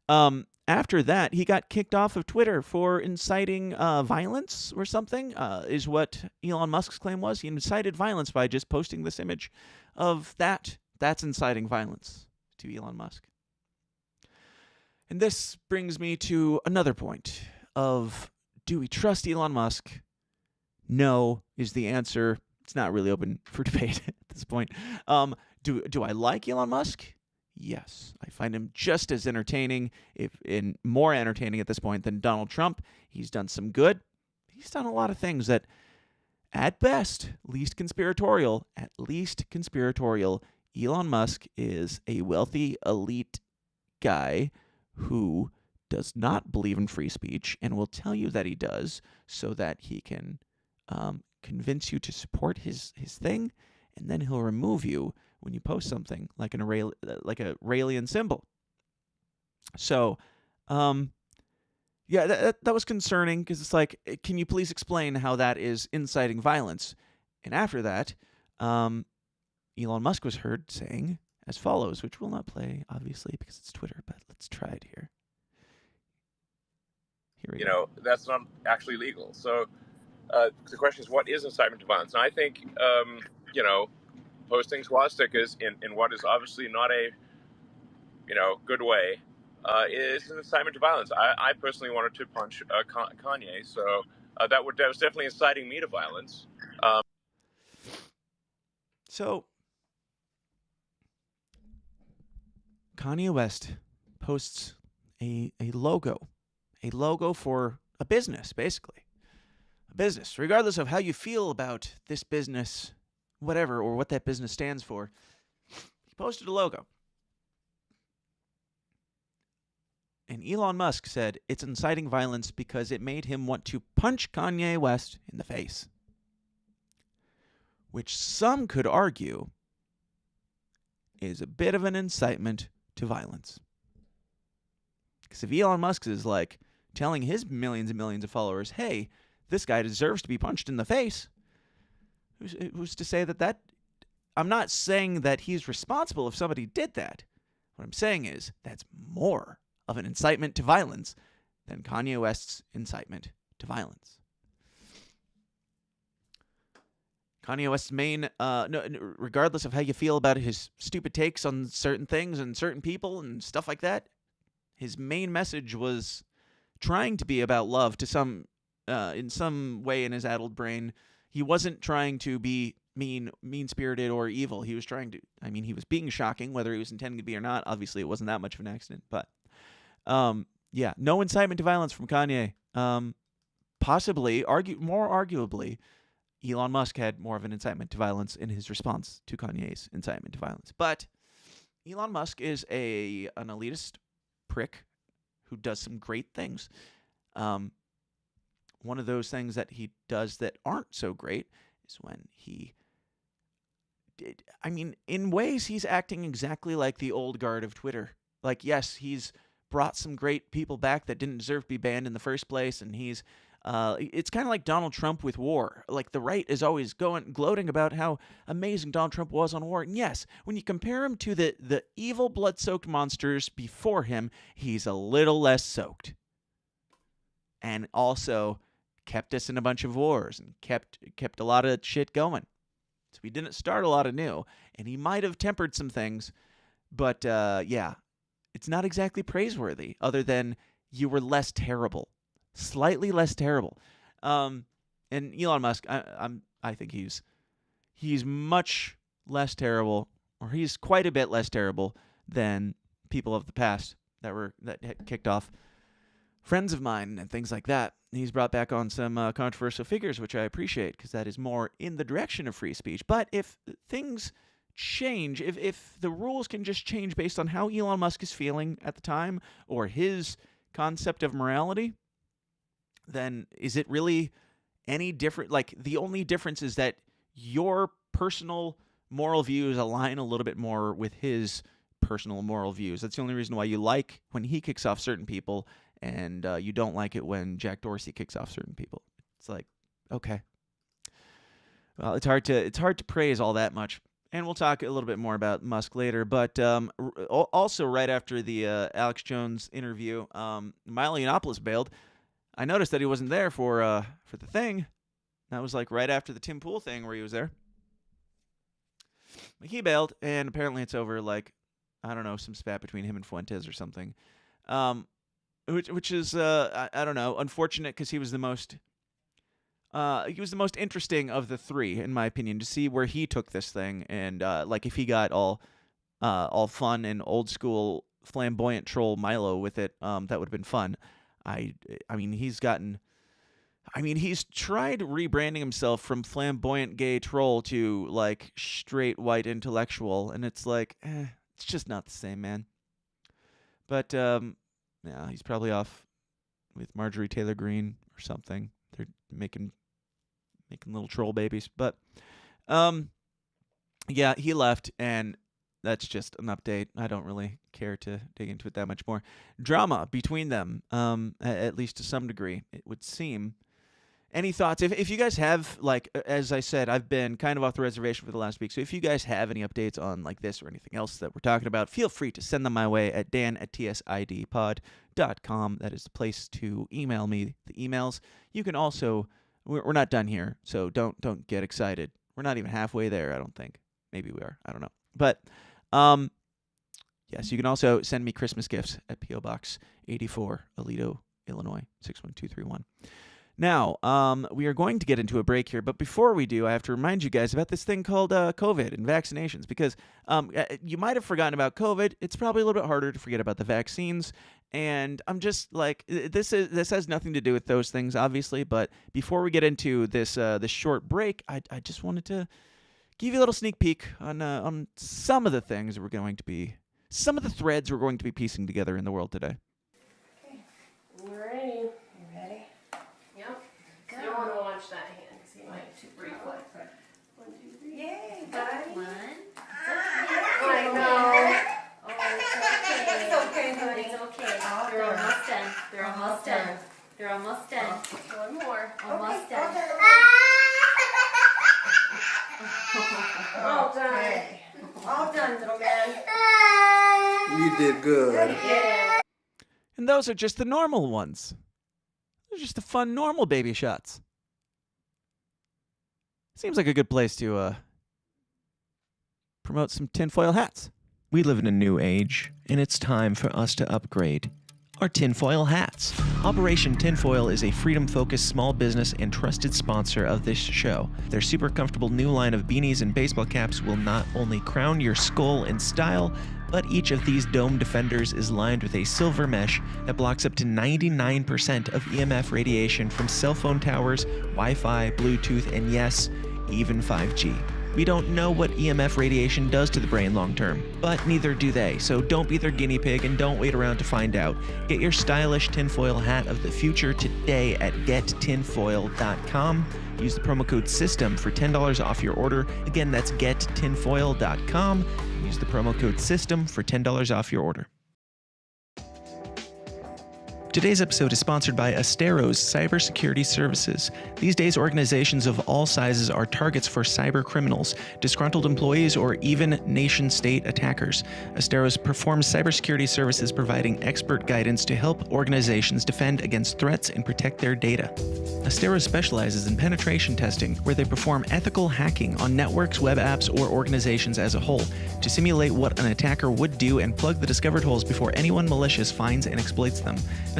after that, he got kicked off of Twitter for inciting violence or something, is what Elon Musk's claim was. He incited violence by just posting this image of that. That's inciting violence to Elon Musk. And this brings me to another point of, do we trust Elon Musk? No is the answer. It's not really open for debate at this point. Do I like Elon Musk? Yes. I find him just as entertaining, if in more entertaining at this point than Donald Trump. He's done some good. He's done a lot of things that, at best, least conspiratorial, Elon Musk is a wealthy, elite guy who does not believe in free speech and will tell you that he does so that he can convince you to support his thing, and then he'll remove you when you post something like a Raelian symbol. So, yeah, that was concerning, because it's like, can you please explain how that is inciting violence? And after that, Elon Musk was heard saying as follows, which we'll not play, obviously, because it's Twitter, but let's try it here. Here we go. That's not actually legal. So the question is, what is incitement to violence? And I think, posting swastikas in what is obviously not a, good way is an incitement to violence. I personally wanted to punch Kanye, so that was definitely inciting me to violence. So, Kanye West posts a logo for a business, basically. A business, regardless of how you feel about this business, whatever, or what that business stands for. He posted a logo. And Elon Musk said it's inciting violence because it made him want to punch Kanye West in the face. Which some could argue is a bit of an incitement to violence. Because if Elon Musk is like telling his millions and millions of followers, hey, this guy deserves to be punched in the face, who's to say that I'm not saying that he's responsible if somebody did that. What I'm saying is that's more of an incitement to violence than Kanye West's incitement to violence. Kanye West's main, regardless of how you feel about his stupid takes on certain things and certain people and stuff like that, his main message was trying to be about love to some, in some way in his addled brain. He wasn't trying to be mean-spirited or evil. He was trying to, he was being shocking, whether he was intending to be or not. Obviously, it wasn't that much of an accident, but, yeah, no incitement to violence from Kanye. Possibly, more arguably, Elon Musk had more of an incitement to violence in his response to Kanye's incitement to violence. But Elon Musk is an elitist prick who does some great things. One of those things that he does that aren't so great is when he did. In ways, he's acting exactly like the old guard of Twitter. Like, yes, he's brought some great people back that didn't deserve to be banned in the first place, and he's it's kind of like Donald Trump with war. Like, the right is always gloating about how amazing Donald Trump was on war. And yes, when you compare him to the evil, blood-soaked monsters before him, he's a little less soaked. And also kept us in a bunch of wars and kept a lot of shit going. So he didn't start a lot of new. And he might have tempered some things. But, yeah, it's not exactly praiseworthy, other than you were less terrible. Slightly less terrible. And Elon Musk, I think he's much less terrible, or he's quite a bit less terrible than people of the past that had kicked off friends of mine and things like that. he's brought back on some controversial figures, which I appreciate because that is more in the direction of free speech. But if things change, if the rules can just change based on how Elon Musk is feeling at the time or his concept of morality, then is it really any different? Like, the only difference is that your personal moral views align a little bit more with his personal moral views. That's the only reason why you like when he kicks off certain people and you don't like it when Jack Dorsey kicks off certain people. It's like, okay. Well, it's hard to praise all that much. And we'll talk a little bit more about Musk later. But also right after the Alex Jones interview, Milo Yiannopoulos bailed. I noticed that he wasn't there for the thing. That was like right after the Tim Pool thing where he was there. He bailed, and apparently it's over, like, I don't know, some spat between him and Fuentes or something. Which is, I don't know, unfortunate because he was the most interesting of the three, in my opinion, to see where he took this thing. And, like, if he got all fun and old school flamboyant troll Milo with it, that would have been fun. I mean, he's tried rebranding himself from flamboyant gay troll to, like, straight white intellectual, and it's like, it's just not the same, man. But, yeah, he's probably off with Marjorie Taylor Greene or something. They're making little troll babies. But, yeah, he left, and that's just an update. I don't really care to dig into it that much more. Drama between them, at least to some degree, it would seem. Any thoughts? If you guys have, like, as I said, I've been kind of off the reservation for the last week, so if you guys have any updates on, like, this or anything else that we're talking about, feel free to send them my way at dan@tsidpod.com. That is the place to email me the emails. You can also, we're not done here, so don't get excited. We're not even halfway there, I don't think. Maybe we are. I don't know. But, yes, you can also send me Christmas gifts at P.O. Box 84, Aledo, Illinois, 61231. Now, we are going to get into a break here, but before we do, I have to remind you guys about this thing called COVID and vaccinations, because you might have forgotten about COVID. It's probably a little bit harder to forget about the vaccines, and I'm just like, this has nothing to do with those things, obviously, but before we get into this short break, I just wanted to give you a little sneak peek on some of the things that some of the threads we're going to be piecing together in the world today. Okay, we're ready. You ready? Yep. You don't want to watch that hand because he might break one. 1, 2, 3. Yay, buddy. 1. I know. Oh, it's okay, honey. It's okay. They're almost done. They're almost done. They're almost done. One more. Almost done. All done. All done, little man. You did good. Yeah. And those are just the normal ones. They're just the fun, normal baby shots. Seems like a good place to promote some tinfoil hats. We live in a new age, and it's time for us to upgrade our tinfoil hats. Operation Tinfoil is a freedom-focused small business and trusted sponsor of this show. Their super comfortable new line of beanies and baseball caps will not only crown your skull in style, but each of these dome defenders is lined with a silver mesh that blocks up to 99% of EMF radiation from cell phone towers, Wi-Fi, Bluetooth, and yes, even 5G. We don't know what EMF radiation does to the brain long term, but neither do they, so don't be their guinea pig and don't wait around to find out. Get your stylish tinfoil hat of the future today at gettinfoil.com. Use the promo code SYSTEM for $10 off your order. Again, that's gettinfoil.com. Use the promo code SYSTEM for $10 off your order. Today's episode is sponsored by Astero's Cybersecurity Services. These days, organizations of all sizes are targets for cyber criminals, disgruntled employees, or even nation-state attackers. Astero's performs cybersecurity services providing expert guidance to help organizations defend against threats and protect their data. Astero specializes in penetration testing, where they perform ethical hacking on networks, web apps, or organizations as a whole to simulate what an attacker would do and plug the discovered holes before anyone malicious finds and exploits them.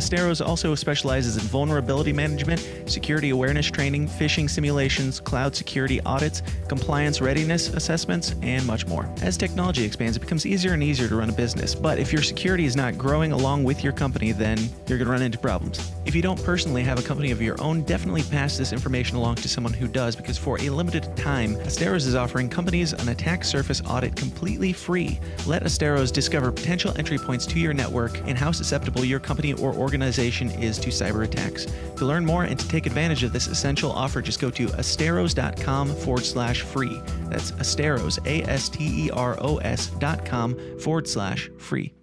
Asteros also specializes in vulnerability management, security awareness training, phishing simulations, cloud security audits, compliance readiness assessments, and much more. As technology expands, it becomes easier and easier to run a business, but if your security is not growing along with your company, then you're going to run into problems. If you don't personally have a company of your own, definitely pass this information along to someone who does, because for a limited time, Asteros is offering companies an attack surface audit completely free. Let Asteros discover potential entry points to your network and how susceptible your company or organization is to cyber attacks. To learn more and to take advantage of this essential offer, just go to asteros.com/free. That's Asteros, ASTEROS.com/free.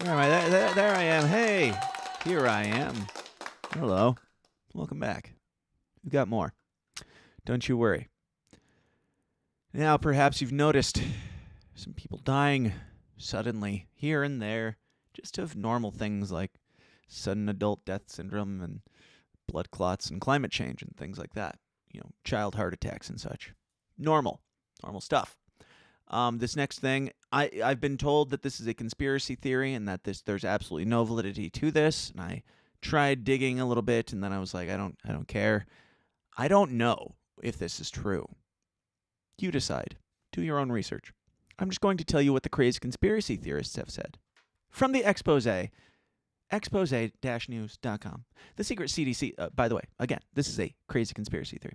All right, there I am. Hey, here I am. Hello. Welcome back. We've got more. Don't you worry. Now, perhaps you've noticed some people dying suddenly here and there, just of normal things like sudden adult death syndrome and blood clots and climate change and things like that. You know, child heart attacks and such. Normal stuff. This next thing, I've been told that this is a conspiracy theory and that there's absolutely no validity to this. And I tried digging a little bit, and then I was like, I don't care. I don't know if this is true. You decide. Do your own research. I'm just going to tell you what the crazy conspiracy theorists have said. From the expose, expose-news.com. The secret CDC, by the way, again, this is a crazy conspiracy theory.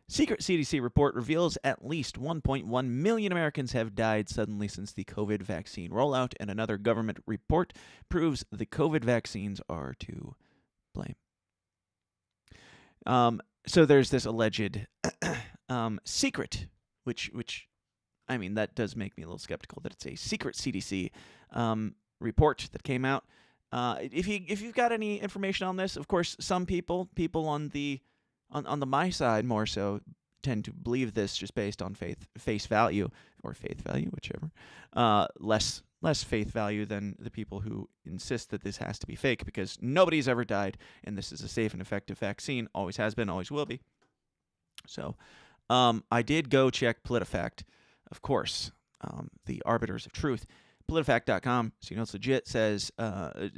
Secret CDC report reveals at least 1.1 million Americans have died suddenly since the COVID vaccine rollout, and another government report proves the COVID vaccines are to blame. So there's this alleged secret, which I mean, that does make me a little skeptical that it's a secret CDC report that came out. If you've got any information on this, of course, some people on the my side more so tend to believe this just based on face value, whichever. Less faith value than the people who insist that this has to be fake, because nobody's ever died, and this is a safe and effective vaccine. Always has been, always will be. So, I did go check PolitiFact, of course, the arbiters of truth. PolitiFact.com, so you know it's legit, says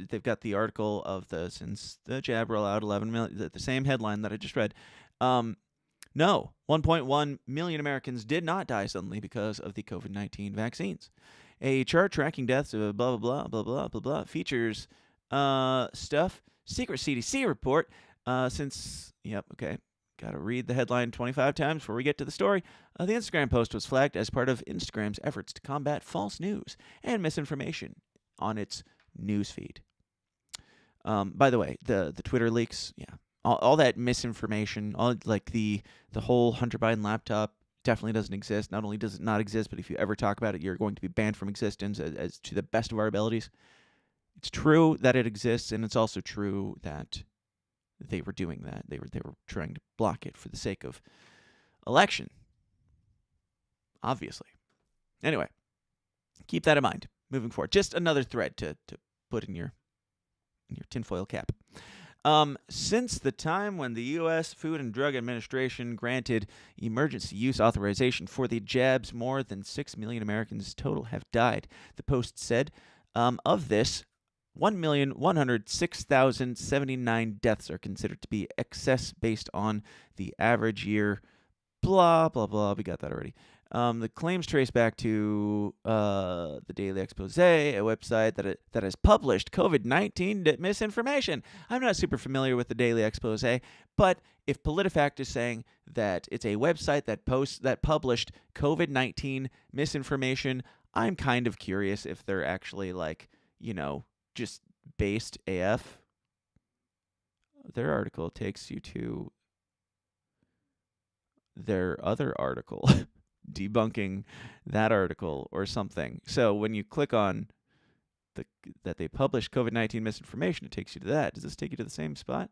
they've got the article of since the jab rollout, 11 million, the same headline that I just read. No, 1.1 million Americans did not die suddenly because of the COVID-19 vaccines. A chart tracking deaths of blah, blah, blah, blah, blah, blah, features stuff. Secret CDC report okay. Got to read the headline 25 times before we get to the story. The Instagram post was flagged as part of Instagram's efforts to combat false news and misinformation on its newsfeed. By the way, the Twitter leaks, all that misinformation, all like the whole Hunter Biden laptop definitely doesn't exist. Not only does it not exist, but if you ever talk about it, you're going to be banned from existence as to the best of our abilities. It's true that it exists, and it's also true that they were doing that. They were trying to block it for the sake of election. Obviously. Anyway, keep that in mind moving forward. Just another thread to put in your tinfoil cap. Since the time when the U.S. Food and Drug Administration granted emergency use authorization for the jabs, more than 6 million Americans total have died. The Post said, of this, 1,106,079 deaths are considered to be excess based on the average year. Blah, blah, blah. We got that already. The claims trace back to the Daily Expose, a website that has published COVID-19 misinformation. I'm not super familiar with the Daily Expose, but if PolitiFact is saying that it's a website that published COVID-19 misinformation, I'm kind of curious if they're actually just based AF. Their article takes you to their other article debunking that article or something. So when you click on that they published COVID-19 misinformation, it takes you to that. Does this take you to the same spot?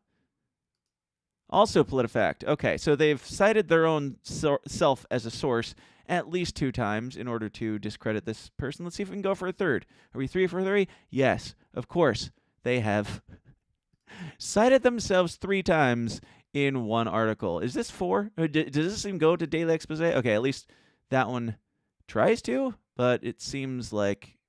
Also PolitiFact. Okay, so they've cited their own self as a source at least 2 times in order to discredit this person. Let's see if we can go for a third. Are we 3 for 3? Yes, of course. They have cited themselves 3 times in one article. Is this 4? Does this even go to Daily Expose? Okay, at least that one tries to, but it seems like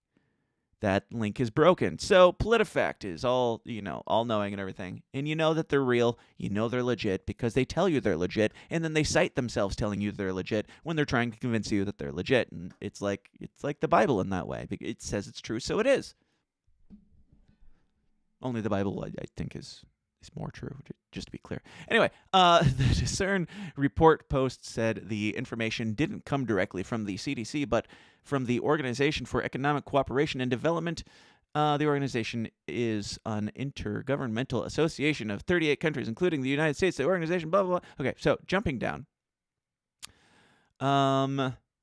that link is broken. So PolitiFact is all, all knowing and everything. And you know that they're real. You know they're legit because they tell you they're legit, and then they cite themselves telling you they're legit when they're trying to convince you that they're legit. And it's like the Bible in that way. It says it's true, so it is. Only the Bible, I think, is more true, just to be clear. Anyway, the Discern report post said the information didn't come directly from the CDC, but from the Organization for Economic Cooperation and Development. The organization is an intergovernmental association of 38 countries, including the United States. The organization, blah, blah, blah. Okay, so jumping down.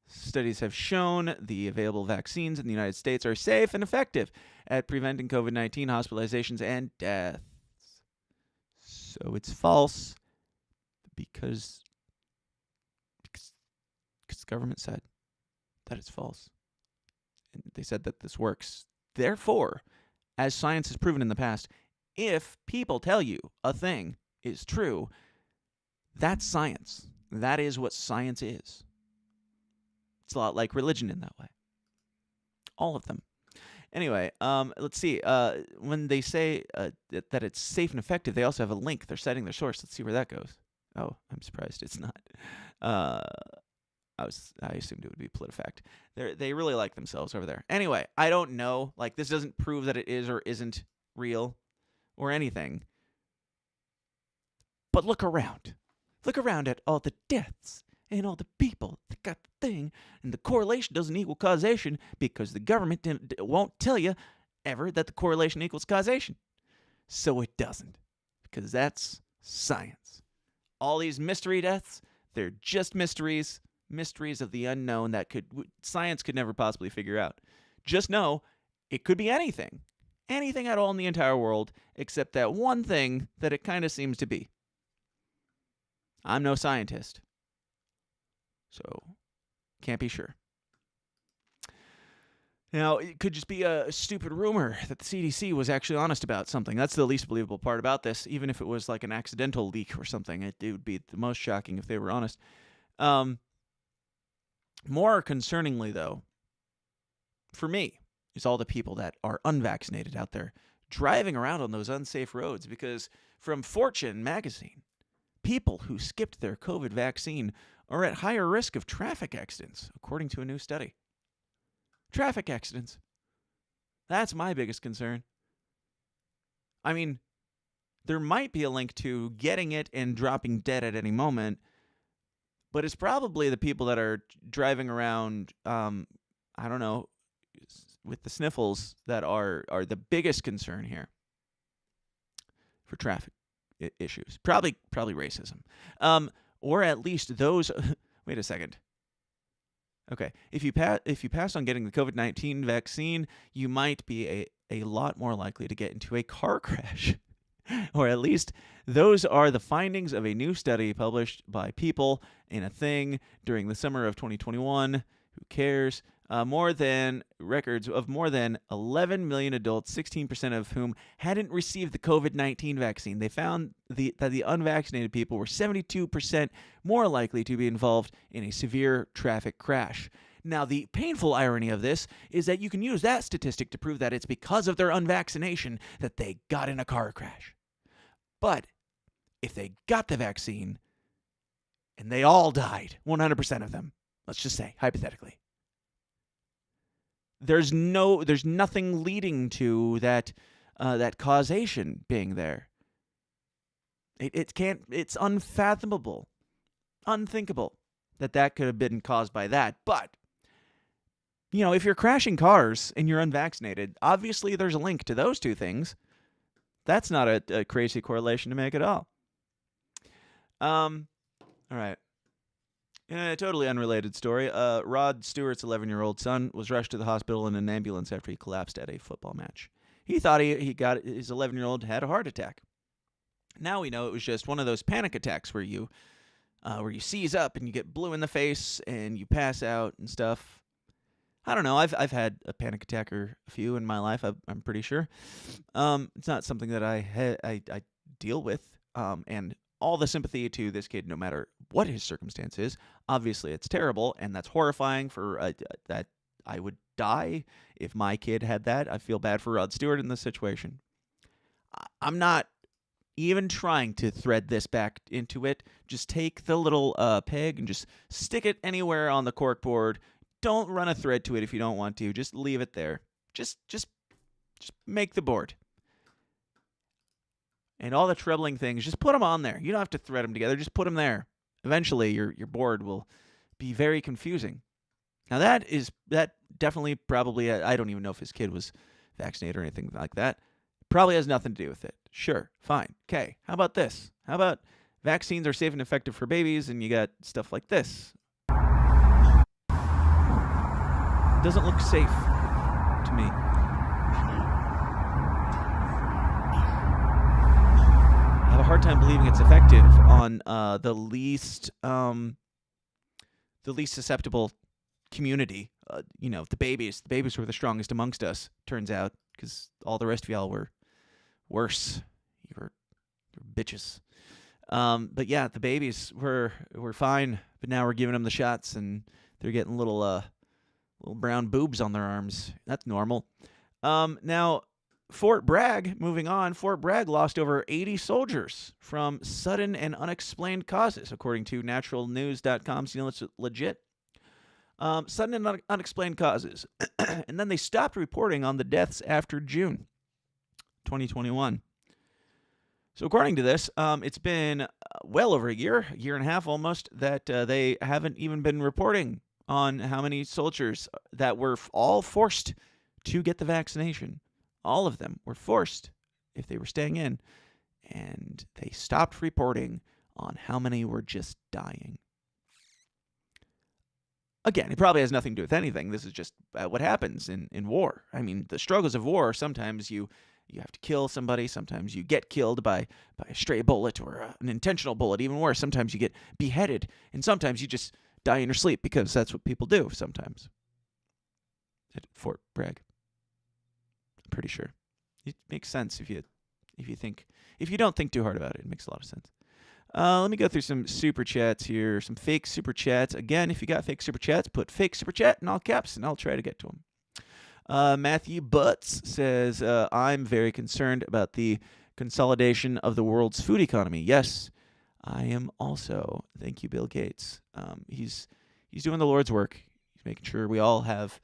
Studies have shown the available vaccines in the United States are safe and effective at preventing COVID-19 hospitalizations and deaths. So it's false because the government said that it's false. And they said that this works. Therefore, as science has proven in the past, if people tell you a thing is true, that's science. That is what science is. It's a lot like religion in that way. All of them. Anyway, let's see. When they say that it's safe and effective, they also have a link. They're citing their source. Let's see where that goes. Oh, I'm surprised it's not. I assumed it would be PolitiFact. They really like themselves over there. Anyway, I don't know. Like, this doesn't prove that it is or isn't real or anything. But look around. Look around at all the deaths and all the people that got the thing, and the correlation doesn't equal causation because the government won't tell you ever that the correlation equals causation. So it doesn't, because that's science. All these mystery deaths, they're just mysteries of the unknown that science could never possibly figure out. Just know it could be anything at all in the entire world, except that one thing that it kind of seems to be. I'm no scientist, so can't be sure. Now, it could just be a stupid rumor that the CDC was actually honest about something. That's the least believable part about this. Even if it was like an accidental leak or something, it would be the most shocking if they were honest. More concerningly, though, for me, is all the people that are unvaccinated out there driving around on those unsafe roads. Because from Fortune magazine, people who skipped their COVID vaccine are at higher risk of traffic accidents, according to a new study. Traffic accidents. That's my biggest concern. I mean, there might be a link to getting it and dropping dead at any moment, but it's probably the people that are driving around, I don't know, with the sniffles that are the biggest concern here for traffic issues. Probably racism. Or at least those. Wait a second. Okay, if you pass on getting the COVID-19 vaccine, you might be a lot more likely to get into a car crash. Or at least those are the findings of a new study published by People in a Thing during the summer of 2021. Who cares? Records of more than 11 million adults, 16% of whom hadn't received the COVID-19 vaccine. They found that the unvaccinated people were 72% more likely to be involved in a severe traffic crash. Now, the painful irony of this is that you can use that statistic to prove that it's because of their unvaccination that they got in a car crash. But if they got the vaccine and they all died, 100% of them, let's just say, hypothetically, there's nothing leading to that causation being there. It's unfathomable, unthinkable that could have been caused by that. But, if you're crashing cars and you're unvaccinated, obviously there's a link to those two things. That's not a crazy correlation to make at all. All right. In a totally unrelated story, Rod Stewart's 11-year-old son was rushed to the hospital in an ambulance after he collapsed at a football match. He thought he got his 11-year-old had a heart attack. Now we know it was just one of those panic attacks where you seize up and you get blue in the face and you pass out and stuff. I don't know. I've had a panic attack or a few in my life. I'm pretty sure. It's not something that I deal with. And all the sympathy to this kid, no matter what his circumstance is. Obviously, it's terrible, and that's horrifying. For that, I would die if my kid had that. I feel bad for Rod Stewart in this situation. I'm not even trying to thread this back into it. Just take the little peg and just stick it anywhere on the corkboard. Don't run a thread to it if you don't want to. Just leave it there. Just make the board. And all the troubling things, just put them on there. You don't have to thread them together. Just put them there. Eventually, your board will be very confusing. Now, that definitely probably, I don't even know if his kid was vaccinated or anything like that. Probably has nothing to do with it. Sure, fine. Okay, how about this? How about vaccines are safe and effective for babies, and you got stuff like this? It doesn't look safe to me. I have a hard time believing it's effective on the least susceptible community. The babies. The babies were the strongest amongst us, turns out, because all the rest of y'all were worse. You're bitches. But yeah, the babies were fine, but now we're giving them the shots, and they're getting little brown boobs on their arms. That's normal. Now, Fort Bragg, moving on, Fort Bragg lost over 80 soldiers from sudden and unexplained causes, according to naturalnews.com. So, it's legit. Sudden and unexplained causes. And then they stopped reporting on the deaths after June 2021. So according to this, it's been well over a year and a half almost, that they haven't even been reporting on how many soldiers that were all forced to get the vaccination. All of them were forced if they were staying in, and they stopped reporting on how many were just dying. Again, it probably has nothing to do with anything. This is just what happens in war. I mean, the struggles of war, sometimes you have to kill somebody. Sometimes you get killed by a stray bullet or an intentional bullet. Even worse, sometimes you get beheaded. And sometimes you just die in your sleep, because that's what people do sometimes. At Fort Bragg. I'm pretty sure. It makes sense if you don't think too hard about it. It makes a lot of sense. Let me go through some super chats here, some fake super chats. Again, if you got fake super chats, put fake super chat in all caps, and I'll try to get to them. Matthew Butts says, I'm very concerned about the consolidation of the world's food economy. Yes, I am also. Thank you, Bill Gates. He's doing the Lord's work. He's making sure we all have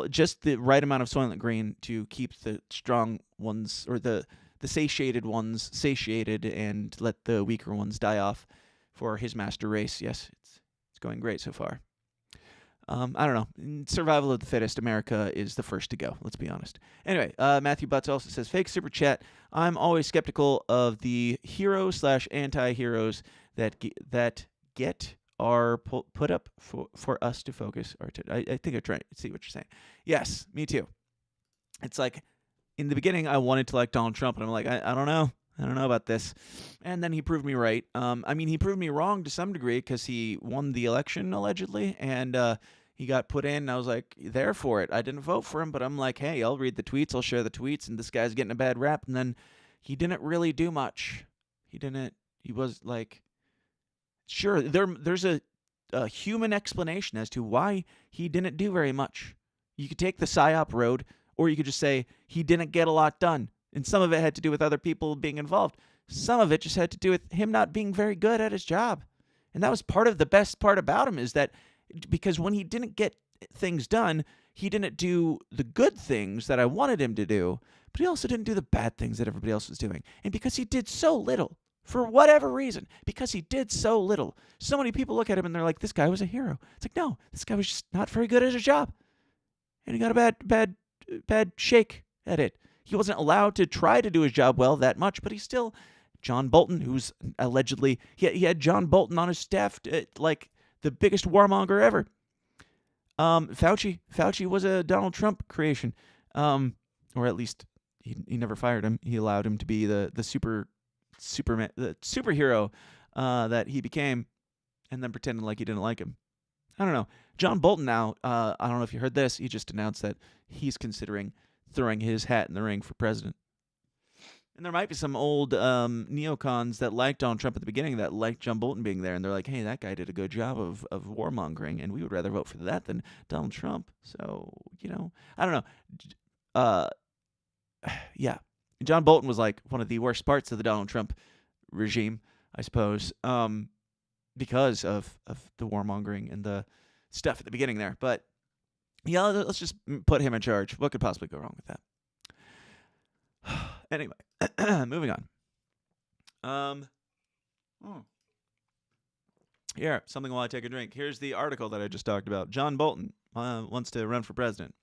just the right amount of Soylent Green to keep the strong ones, or the satiated ones satiated, and let the weaker ones die off for his master race. Yes, it's going great so far. I don't know. In survival of the fittest, America is the first to go. Let's be honest. Anyway, Matthew Butts also says, fake super chat. I'm always skeptical of the heroes/anti-heroes that are put up for us to focus. I think I'm trying to see what you're saying. Yes, me too. It's like, in the beginning, I wanted to like Donald Trump, and I'm like, I don't know. I don't know about this. And then he proved me right. He proved me wrong to some degree, because he won the election, allegedly, and he got put in, and I was like, there for it. I didn't vote for him, but I'm like, hey, I'll read the tweets, I'll share the tweets, and this guy's getting a bad rap. And then he didn't really do much. He was like, sure, there's a human explanation as to why he didn't do very much. You could take the PSYOP road, or you could just say he didn't get a lot done. And some of it had to do with other people being involved. Some of it just had to do with him not being very good at his job. And that was part of the best part about him, is that because when he didn't get things done, he didn't do the good things that I wanted him to do, but he also didn't do the bad things that everybody else was doing. And because he did so little, for whatever reason, because he did so little, so many people look at him and they're like, this guy was a hero. It's like, no, this guy was just not very good at his job. And he got a bad shake at it. He wasn't allowed to try to do his job well that much, but he's still John Bolton, who's allegedly, he had John Bolton on his staff, like the biggest warmonger ever. Fauci was a Donald Trump creation, or at least he never fired him. He allowed him to be the superhero that he became, and then pretended like he didn't like him. I don't know. John Bolton now, I don't know if you heard this, he just announced that he's considering throwing his hat in the ring for president. And there might be some old neocons that liked Donald Trump at the beginning that liked John Bolton being there, and they're like, hey, that guy did a good job of warmongering, and we would rather vote for that than Donald Trump. So, I don't know. Yeah. John Bolton was like one of the worst parts of the Donald Trump regime, I suppose, because of the warmongering and the stuff at the beginning there. But, yeah, let's just put him in charge. What could possibly go wrong with that? Anyway, moving on. Here, something while I take a drink. Here's the article that I just talked about. John Bolton wants to run for president,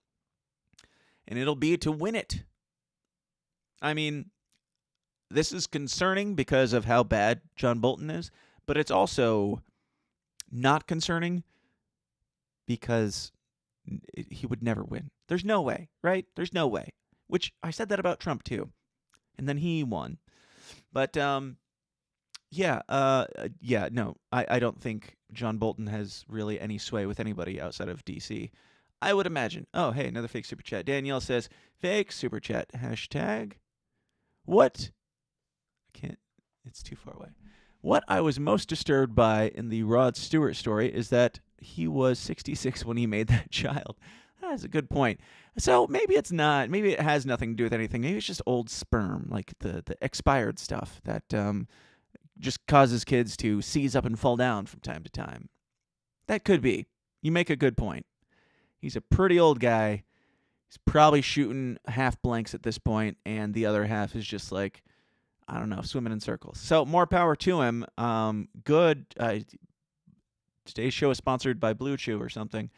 and it'll be to win it. I mean, this is concerning because of how bad John Bolton is, but it's also not concerning because he would never win. There's no way, right? There's no way. Which I said that about Trump too, and then he won. But no, I don't think John Bolton has really any sway with anybody outside of D.C. I would imagine. Oh, hey, another fake super chat. Danielle says, fake super chat, hashtag. What? I can't, it's too far away. What I was most disturbed by in the Rod Stewart story is that he was 66 when he made that child. That's a good point. So maybe it's not. Maybe it has nothing to do with anything. Maybe it's just old sperm, like the expired stuff that just causes kids to seize up and fall down from time to time. That could be. You make a good point. He's a pretty old guy. He's probably shooting half blanks at this point, and the other half is just like, I don't know, swimming in circles. So more power to him. Good. Today's show is sponsored by Blue Chew or something.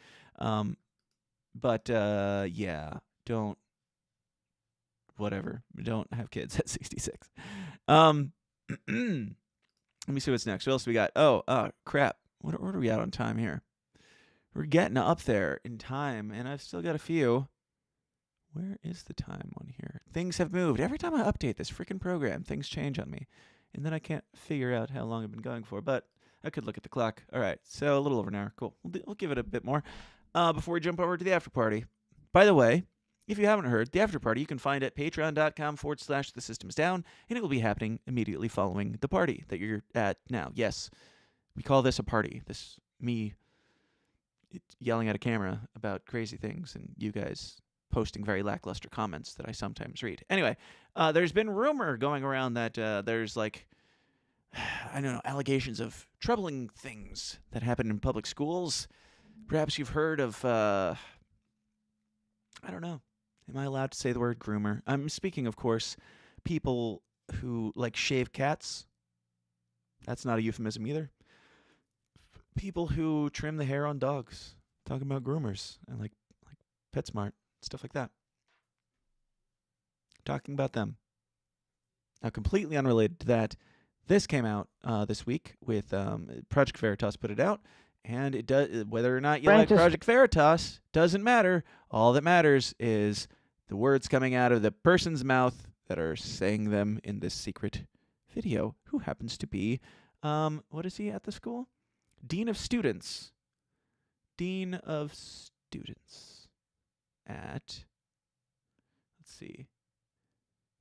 But yeah, don't have kids at 66. Let me see what's next. What else we got? Oh, crap. What are we at on time here? We're getting up there in time, and I've still got a few. Where is the time on here? Things have moved. Every time I update this freaking program, things change on me, and then I can't figure out how long I've been going for, but I could look at the clock. All right, so a little over an hour. Cool. We'll give it a bit more. Before we jump over to the after party. By the way, if you haven't heard, the after party you can find at patreon.com/The System Is Down, and it will be happening immediately following the party that you're at now. Yes, we call this a party. This me yelling at a camera about crazy things, and you guys posting very lackluster comments that I sometimes read. Anyway, there's been rumor going around that there's like, I don't know, allegations of troubling things that happen in public schools. Perhaps you've heard of, I don't know, am I allowed to say the word groomer? I'm speaking, of course, people who like shave cats. That's not a euphemism either. People who trim the hair on dogs. Talking about groomers and like PetSmart, stuff like that. Talking about them. Now, completely unrelated to that, this came out this week with Project Veritas put it out. And it does, whether or not you like Project Veritas doesn't matter. All that matters is the words coming out of the person's mouth that are saying them in this secret video, who happens to be, what is he at the school? Dean of Students. Dean of Students at, let's see,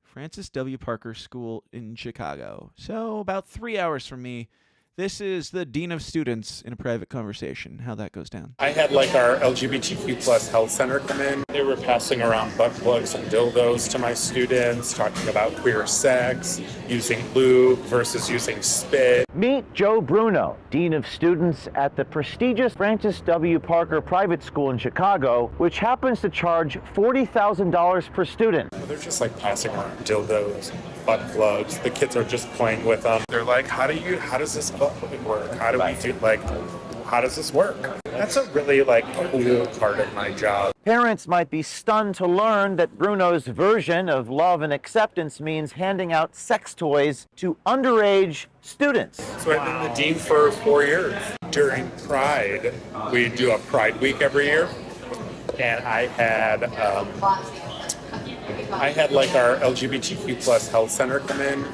Francis W. Parker School in Chicago. So about 3 hours from me. This is the Dean of Students in a private conversation, how that goes down. I had like our LGBTQ plus health center come in. They were passing around butt plugs and dildos to my students, talking about queer sex, using lube versus using spit. Meet Joe Bruno, Dean of Students at the prestigious Francis W. Parker Private School in Chicago, which happens to charge $40,000 per student. They're just like passing around dildos, butt plugs. The kids are just playing with them. They're like, how does this butt plug work? How do we do, like, how does this work? That's a really, like, cool part of my job. Parents might be stunned to learn that Bruno's version of love and acceptance means handing out sex toys to underage students. So I've been the dean for 4 years. During Pride, we do a Pride Week every year, and I had like our LGBTQ plus health center come in.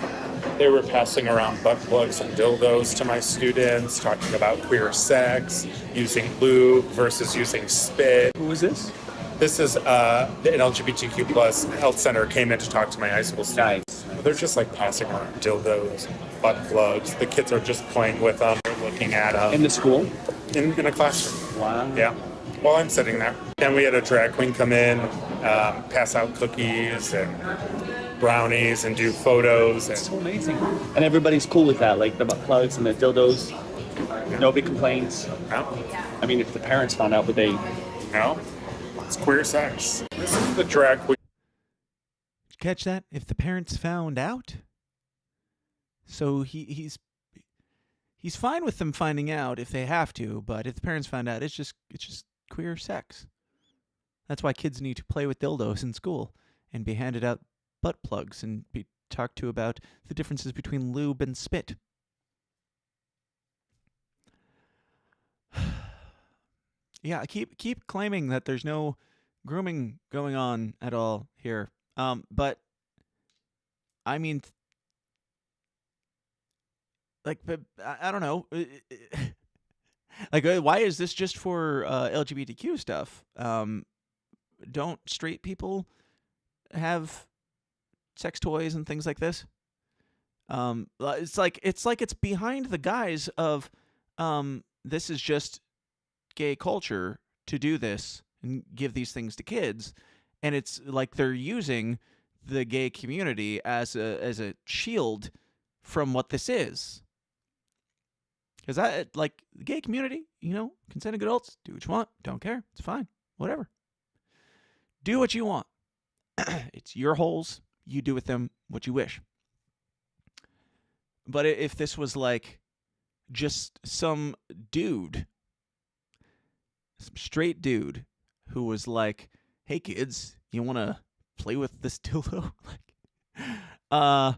They were passing around butt plugs and dildos to my students, talking about queer sex, using lube versus using spit. Who is this? This is an LGBTQ plus health center came in to talk to my high school students. They're just like passing around dildos, butt plugs. The kids are just playing with them. They're looking at them. In the school? In a classroom. Wow. Yeah. While I'm sitting there. And we had a drag queen come in, pass out cookies and brownies and do photos. That's so amazing. And everybody's cool with that, like the butt plugs and the dildos. Nobody complains. No. I mean, if the parents found out, would they? No. It's queer sex. This is the drag queen. Catch that? If the parents found out? So he's fine with them finding out if they have to, but if the parents found out, it's just queer sex. That's why kids need to play with dildos in school and be handed out butt plugs and be talked to about the differences between lube and spit. Yeah, keep claiming that there's no grooming going on at all here. But I mean, like, I don't know. Like, why is this just for LGBTQ stuff? Don't straight people have sex toys and things like this? It's like it's behind the guise of this is just gay culture to do this and give these things to kids, and it's like they're using the gay community as a shield from what this is. Because the gay community, consenting adults, do what you want, don't care, it's fine, whatever. Do what you want. It's your holes, you do with them what you wish. But if this was like just some dude, some straight dude who was like, hey kids, you want to play with this dildo? I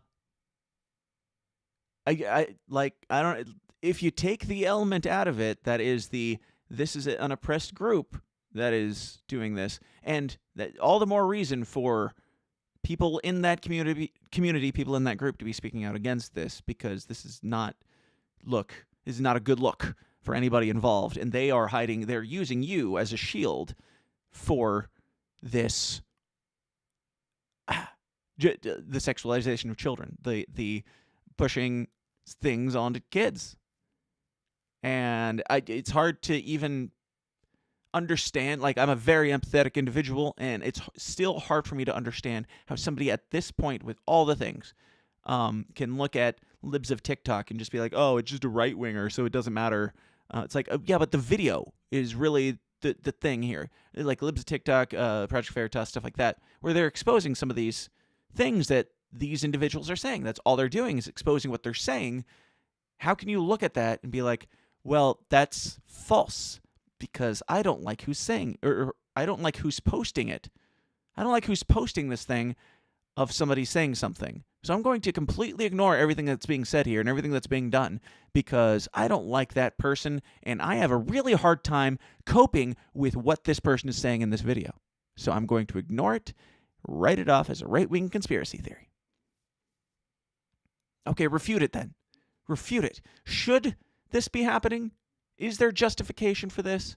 don't, if you take the element out of it, that is this is an oppressed group that is doing this, and that all the more reason for people in that community, people in that group to be speaking out against this, because this is not a good look for anybody involved, and they're using you as a shield for this, the sexualization of children, the pushing things onto kids. And it's hard to even understand. Like, I'm a very empathetic individual, and it's still hard for me to understand how somebody at this point with all the things can look at libs of TikTok and just be like, oh, it's just a right-winger, so it doesn't matter. It's like, yeah, but the video is really the thing here. Like libs of TikTok, Project Veritas, stuff like that, where they're exposing some of these things that these individuals are saying. That's all they're doing, is exposing what they're saying. How can you look at that and be like, well, that's false because I don't like who's saying, or I don't like who's posting it. I don't like who's posting this thing of somebody saying something. So I'm going to completely ignore everything that's being said here and everything that's being done because I don't like that person, and I have a really hard time coping with what this person is saying in this video. So I'm going to ignore it, write it off as a right-wing conspiracy theory. Okay, refute it then. Refute it. Should this be happening? Is there justification for this?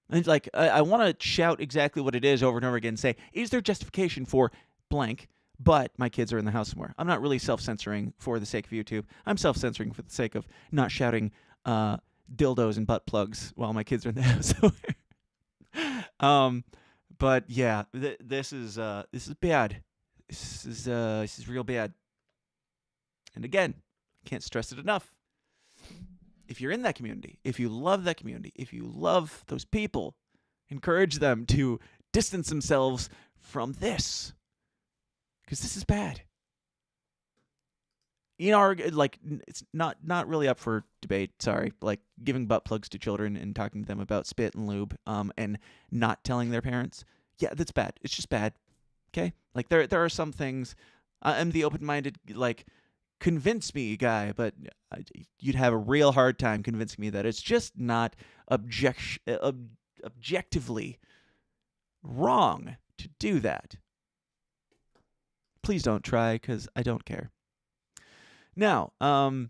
And like, I want to shout exactly what it is over and over again and say, is there justification for blank, but my kids are in the house somewhere? I'm not really self-censoring for the sake of YouTube. I'm self-censoring for the sake of not shouting dildos and butt plugs while my kids are in the house somewhere. But yeah, this is bad. This is real bad. And again, can't stress it enough. If you're in that community, if you love that community, if you love those people, encourage them to distance themselves from this, because this is bad. Like, it's not really up for debate. Sorry, like giving butt plugs to children and talking to them about spit and lube, and not telling their parents. Yeah, that's bad. It's just bad. Okay, like there are some things. I'm the open-minded, like, convince me guy, but you'd have a real hard time convincing me that it's just not objectively wrong to do that. Please don't try, because I don't care. Now, let's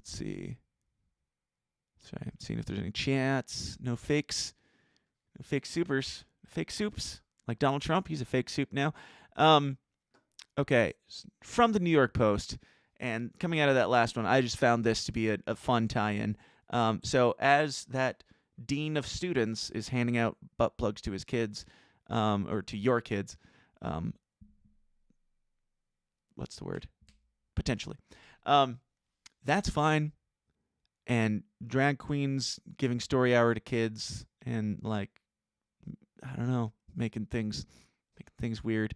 see. Sorry, I'm seeing if there's any chats. No fakes. No fake supers. Fake soups. Like Donald Trump, he's a fake soup now. Okay, from the New York Post, and coming out of that last one, I just found this to be a fun tie-in. So as that dean of students is handing out butt plugs to his kids, or to your kids, what's the word? Potentially. That's fine. And drag queens giving story hour to kids and, like, I don't know, making things weird.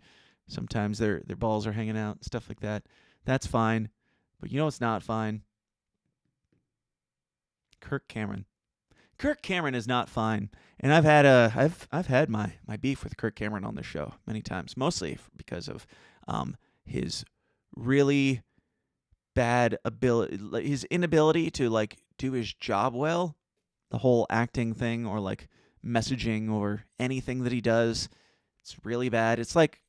Sometimes their balls are hanging out, stuff like that. That's fine. But you know what's not fine? Kirk Cameron. Kirk Cameron is not fine. And I've had my beef with Kirk Cameron on this show many times, mostly because of his really bad ability, his inability to, like, do his job well, the whole acting thing, or like messaging, or anything that he does. It's really bad. It's like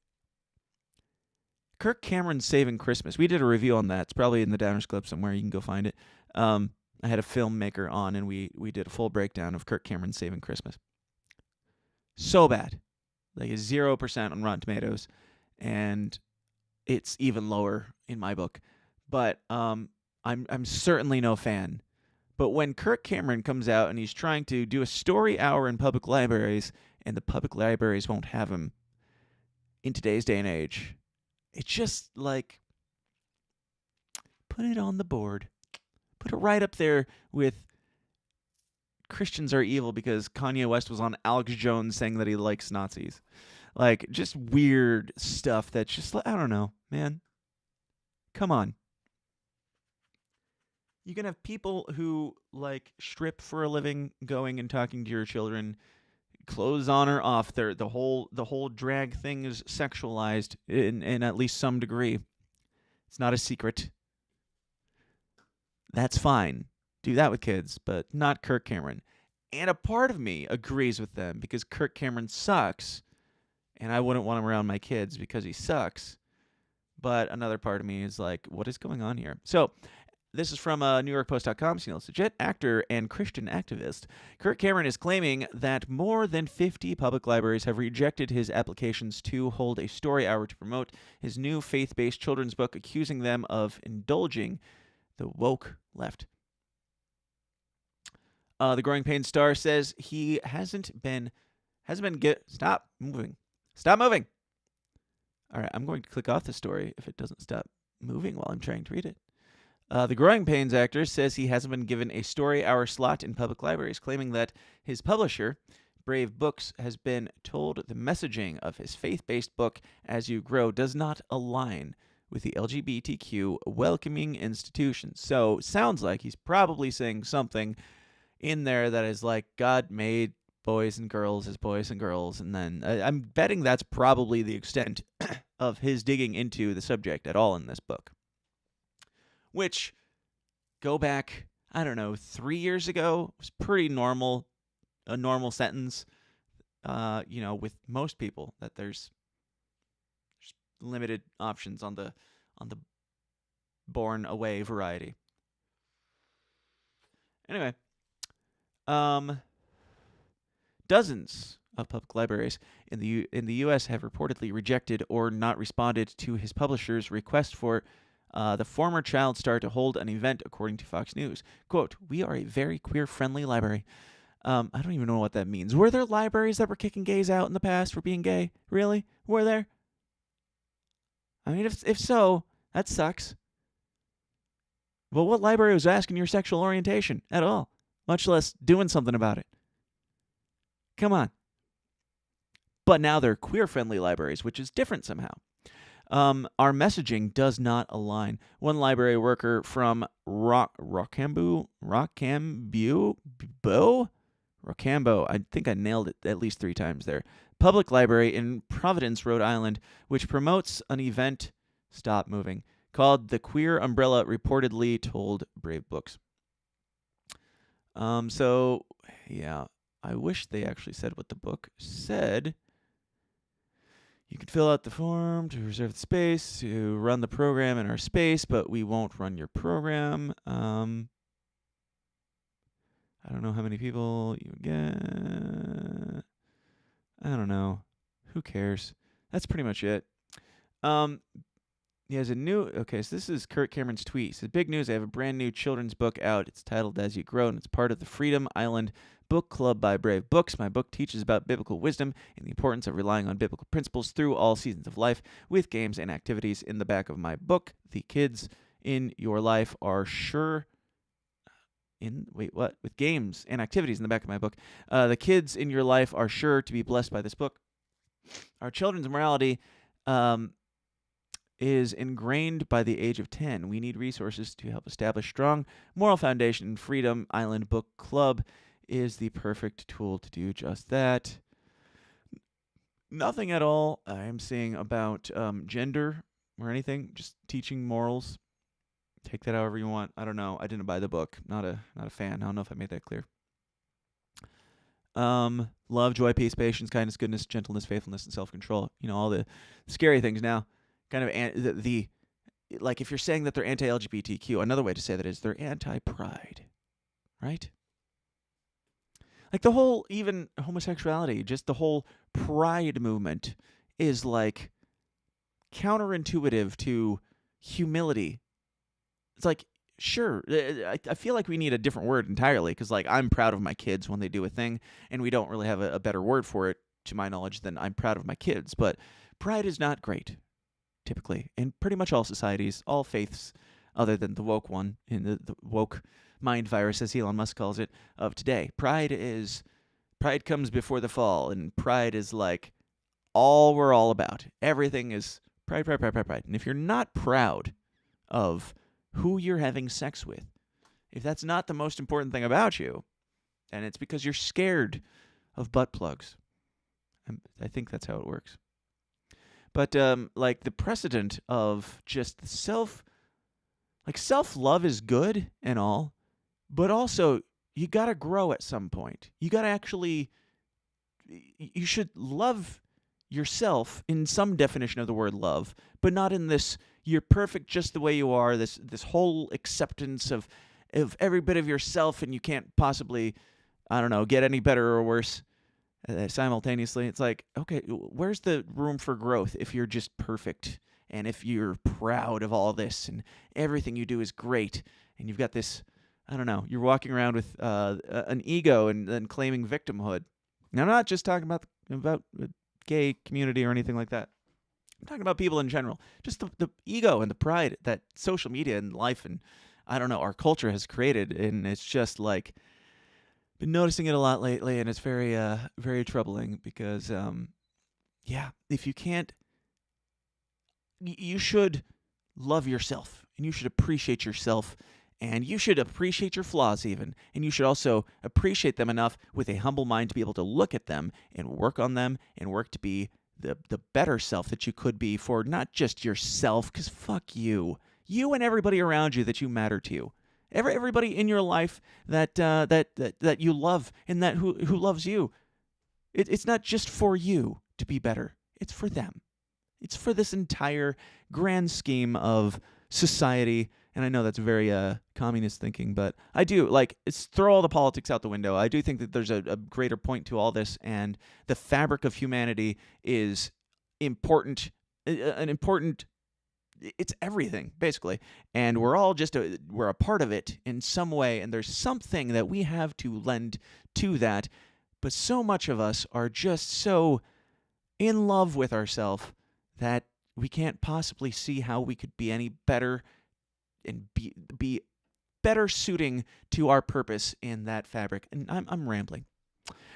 Kirk Cameron Saving Christmas. We did a review on that. It's probably in the Downers Club somewhere. You can go find it. I had a filmmaker on, and we did a full breakdown of Kirk Cameron Saving Christmas. So bad. Like, a 0% on Rotten Tomatoes, and it's even lower in my book. But I'm certainly no fan. But when Kirk Cameron comes out and he's trying to do a story hour in public libraries, and the public libraries won't have him in today's day and age, it's just like, put it on the board. Put it right up there with Christians are evil because Kanye West was on Alex Jones saying that he likes Nazis. Like, just weird stuff that's just, I don't know, man. Come on. You can have people who, like, strip for a living, going and talking to your children, clothes on or off. The whole drag thing is sexualized in at least some degree. It's not a secret. That's fine. Do that with kids, but not Kirk Cameron. And a part of me agrees with them because Kirk Cameron sucks, and I wouldn't want him around my kids because he sucks. But another part of me is like, what is going on here? So, this is from NewYorkPost.com. So, it's legit. Actor and Christian activist Kirk Cameron is claiming that more than 50 public libraries have rejected his applications to hold a story hour to promote his new faith-based children's book, accusing them of indulging the woke left. The Growing Pains star says he hasn't been Stop moving. Stop moving. All right, I'm going to click off the story if it doesn't stop moving while I'm trying to read it. The Growing Pains actor says he hasn't been given a story hour slot in public libraries, claiming that his publisher, Brave Books, has been told the messaging of his faith-based book, As You Grow, does not align with the LGBTQ welcoming institutions. So, sounds like he's probably saying something in there that is like, God made boys and girls as boys and girls, and then I'm betting that's probably the extent of his digging into the subject at all in this book. Which, go back, I don't know, 3 years ago, was pretty normal, a normal sentence, with most people, that there's limited options on the born away variety. Anyway, dozens of public libraries in the U.S. have reportedly rejected or not responded to his publisher's request for the former child star to hold an event, according to Fox News. Quote, "We are a very queer-friendly library." I don't even know what that means. Were there libraries that were kicking gays out in the past for being gay? Really? Were there? I mean, if so, that sucks. Well, what library was asking your sexual orientation at all? Much less doing something about it. Come on. But now they're queer-friendly libraries, which is different somehow. Our messaging does not align. One library worker from Rochambeau, I think I nailed it at least 3 times there. Public library in Providence, Rhode Island, which promotes an event, stop moving, called The Queer Umbrella, reportedly told Brave Books. So, yeah, I wish they actually said what the book said. You can fill out the form to reserve the space to run the program in our space, but we won't run your program. I don't know how many people you get. I don't know. Who cares? That's pretty much it. He has a new, okay, so this is Kurt Cameron's tweet. He says, big news, I have a brand new children's book out. It's titled As You Grow, and it's part of the Freedom Island Book Club by Brave Books. My book teaches about biblical wisdom and the importance of relying on biblical principles through all seasons of life with games and activities. In the back of my book, the kids in your life are sure... With games and activities in the back of my book. The kids in your life are sure to be blessed by this book. Our children's morality is ingrained by the age of 10. We need resources to help establish strong moral foundation. Freedom Island Book Club is the perfect tool to do just that. Nothing at all I am seeing about gender or anything. Just teaching morals. Take that however you want. I don't know. I didn't buy the book. Not a fan. I don't know if I made that clear. Love, joy, peace, patience, kindness, goodness, gentleness, faithfulness, and self-control. You know, all the scary things now. Kind of like if you're saying that they're anti-LGBTQ, another way to say that is they're anti-pride, right? Like the whole, even homosexuality, just the whole pride movement is like counterintuitive to humility. It's like, sure, I feel like we need a different word entirely because, like, I'm proud of my kids when they do a thing, and we don't really have a better word for it, to my knowledge, than I'm proud of my kids. But pride is not great, typically, in pretty much all societies, all faiths, other than the woke one, in the woke mind virus, as Elon Musk calls it, of today. Pride comes before the fall, and pride is like all we're all about. Everything is pride, pride, pride, pride, pride. And if you're not proud of who you're having sex with, if that's not the most important thing about you, then it's because you're scared of butt plugs. I think that's how it works. But like the precedent of just self-love is good and all, but also you got to grow at some point. You got to you should love yourself in some definition of the word love, but not in this you're perfect just the way you are, this whole acceptance of every bit of yourself, and you can't possibly, I don't know, get any better or worse simultaneously. It's like, okay, where's the room for growth if you're just perfect and if you're proud of all this and everything you do is great and you've got this, I don't know, you're walking around with an ego and then claiming victimhood. Now, I'm not just talking about the gay community or anything like that. I'm talking about people in general. Just the ego and the pride that social media and life and, I don't know, our culture has created. And it's just like, been noticing it a lot lately, and it's very, very troubling because, if you can't, you should love yourself and you should appreciate yourself and you should appreciate your flaws even. And you should also appreciate them enough with a humble mind to be able to look at them and work on them and work to be the better self that you could be for not just yourself, because fuck you and everybody around you that you matter to, everybody in your life that you love and that who loves you. It's not just for you to be better. It's for them. It's for this entire grand scheme of society. And I know that's very communist thinking, but I do, it's throw all the politics out the window. I do think that there's a greater point to all this, and the fabric of humanity is important, it's everything, basically. And we're all just, we're a part of it in some way, and there's something that we have to lend to that. But so much of us are just so in love with ourselves that we can't possibly see how we could be any better and be better suiting to our purpose in that fabric. And I'm rambling.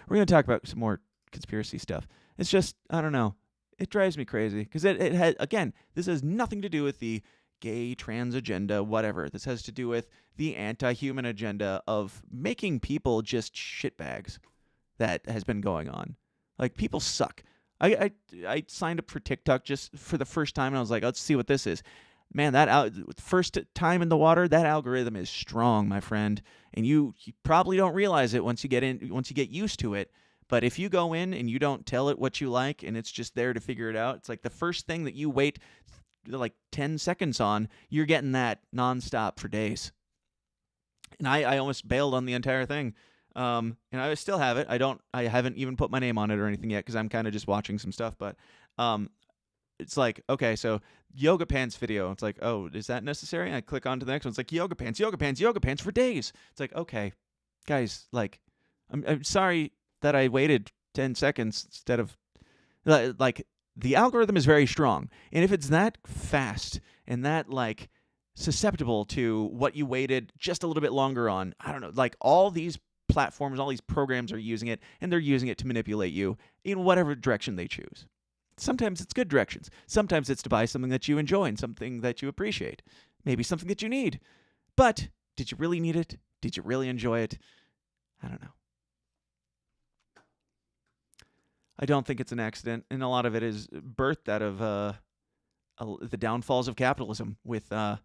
We're going to talk about some more conspiracy stuff. It's just, I don't know. It drives me crazy because it has, again, this has nothing to do with the gay, trans agenda, whatever. This has to do with the anti-human agenda of making people just shitbags that has been going on. Like, people suck. I signed up for TikTok just for the first time, and I was like, let's see what this is. Man, first time in the water, that algorithm is strong, my friend. And you probably don't realize it once you get used to it. But if you go in and you don't tell it what you like and it's just there to figure it out, it's like the first thing that you wait like 10 seconds on, you're getting that nonstop for days. And I almost bailed on the entire thing. And I still have it. I haven't even put my name on it or anything yet because I'm kind of just watching some stuff. But it's like, okay, so yoga pants video. It's like, oh, is that necessary? And I click on to the next one. It's like yoga pants for days. It's like, okay, guys, like, I'm sorry that I waited 10 seconds instead of, like, the algorithm is very strong. And if it's that fast and that, like, susceptible to what you waited just a little bit longer on, I don't know, like, all these platforms, all these programs are using it, and they're using it to manipulate you in whatever direction they choose. Sometimes it's good directions. Sometimes it's to buy something that you enjoy and something that you appreciate. Maybe something that you need. But did you really need it? Did you really enjoy it? I don't know. I don't think it's an accident, and a lot of it is birthed out of the downfalls of capitalism with, just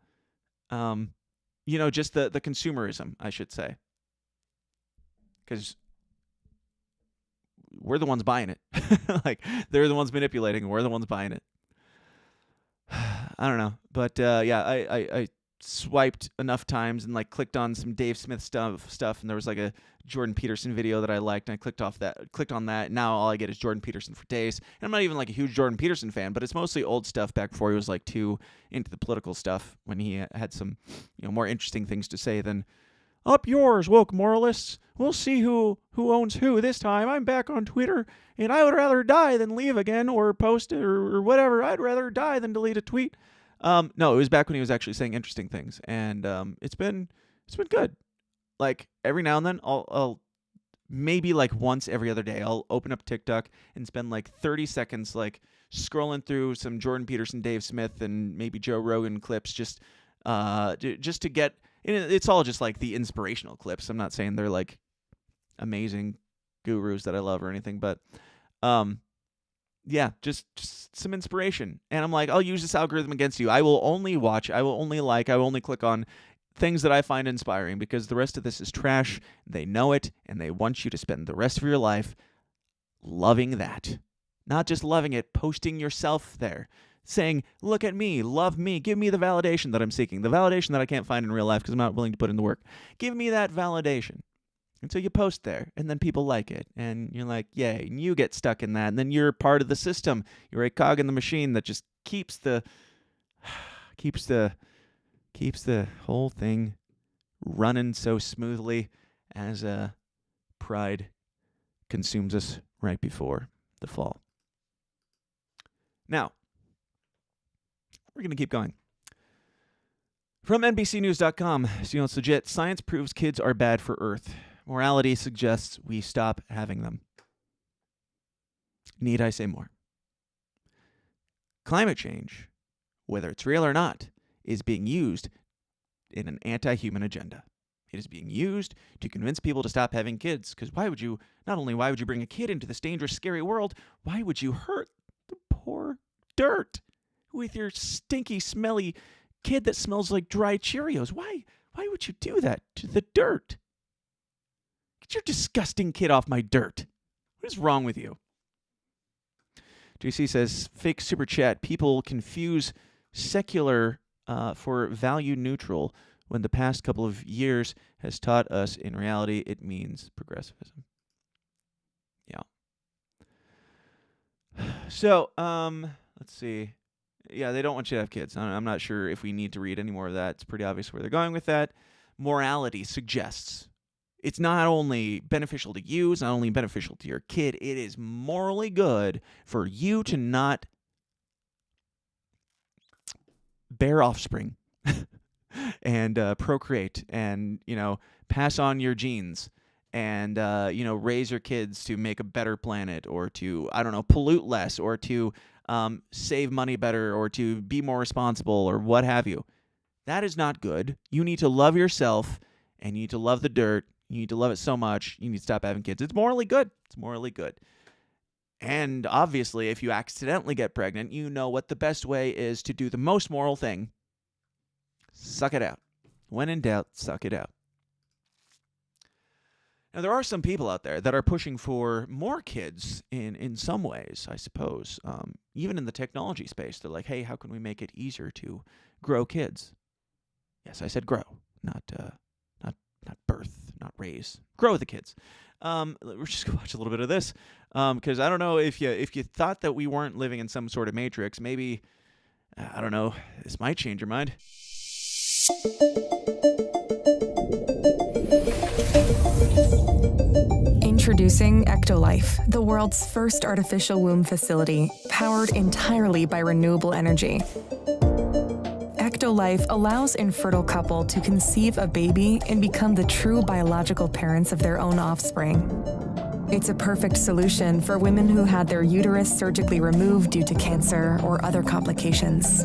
the consumerism, I should say. Because we're the ones buying it. Like, they're the ones manipulating, and we're the ones buying it. I don't know. But, I swiped enough times and, like, clicked on some Dave Smith stuff, and there was, like, a Jordan Peterson video that I liked, and I clicked on that, and now all I get is Jordan Peterson for days. And I'm not even, like, a huge Jordan Peterson fan, but it's mostly old stuff back before he was, like, too into the political stuff, when he had some, more interesting things to say than, "Up yours, woke moralists. We'll see who owns who this time. I'm back on Twitter, and I would rather die than leave again or post it or whatever. I'd rather die than delete a tweet." No, it was back when he was actually saying interesting things, and it's been good. Like, every now and then, I'll maybe, like, once every other day, I'll open up TikTok and spend, like, 30 seconds, like, scrolling through some Jordan Peterson, Dave Smith, and maybe Joe Rogan clips, just to get. It's all just, like, the inspirational clips. I'm not saying they're, like, amazing gurus that I love or anything, but yeah, just some inspiration. And I'm like, I'll use this algorithm against you. I will only watch, I will only like, I will only click on things that I find inspiring, because the rest of this is trash. They know it, and they want you to spend the rest of your life loving that. Not just loving it, posting yourself there, saying, look at me, love me, give me the validation that I'm seeking, the validation that I can't find in real life because I'm not willing to put in the work. Give me that validation. And so you post there, and then people like it, and you're like, yay, and you get stuck in that, and then you're part of the system. You're a cog in the machine that just keeps the whole thing running so smoothly as pride consumes us right before the fall. Now, we're going to keep going. From NBCnews.com, so it's legit. Science proves kids are bad for Earth. Morality suggests we stop having them. Need I say more? Climate change, whether it's real or not, is being used in an anti-human agenda. It is being used to convince people to stop having kids. Because why would you bring a kid into this dangerous, scary world? Why would you hurt the poor dirt with your stinky, smelly kid that smells like dry Cheerios? Why would you do that to the dirt? Get your disgusting kid off my dirt. What is wrong with you? JC says, fake super chat. People confuse secular for value neutral when the past couple of years has taught us in reality it means progressivism. Yeah. So, let's see. Yeah, they don't want you to have kids. I'm not sure if we need to read any more of that. It's pretty obvious where they're going with that. Morality suggests it's not only beneficial to you, it's not only beneficial to your kid, it is morally good for you to not bear offspring and procreate and, pass on your genes and, raise your kids to make a better planet or to, pollute less or to save money better or to be more responsible or what have you. That is not good. You need to love yourself and you need to love the dirt. You need to love it so much. You need to stop having kids. It's morally good. It's morally good. And obviously, if you accidentally get pregnant, you know what the best way is to do the most moral thing. Suck it out. When in doubt, suck it out. Now, there are some people out there that are pushing for more kids in some ways, I suppose. Even in the technology space, they're like, hey, how can we make it easier to grow kids? Yes, I said grow, not birth, not raise. Grow the kids. We're just gonna watch a little bit of this, because I don't know if you thought that we weren't living in some sort of matrix. Maybe, I don't know, this might change your mind. Introducing Ectolife, the world's first artificial womb facility, powered entirely by renewable energy. Ectolife allows infertile couple to conceive a baby and become the true biological parents of their own offspring. It's a perfect solution for women who had their uterus surgically removed due to cancer or other complications.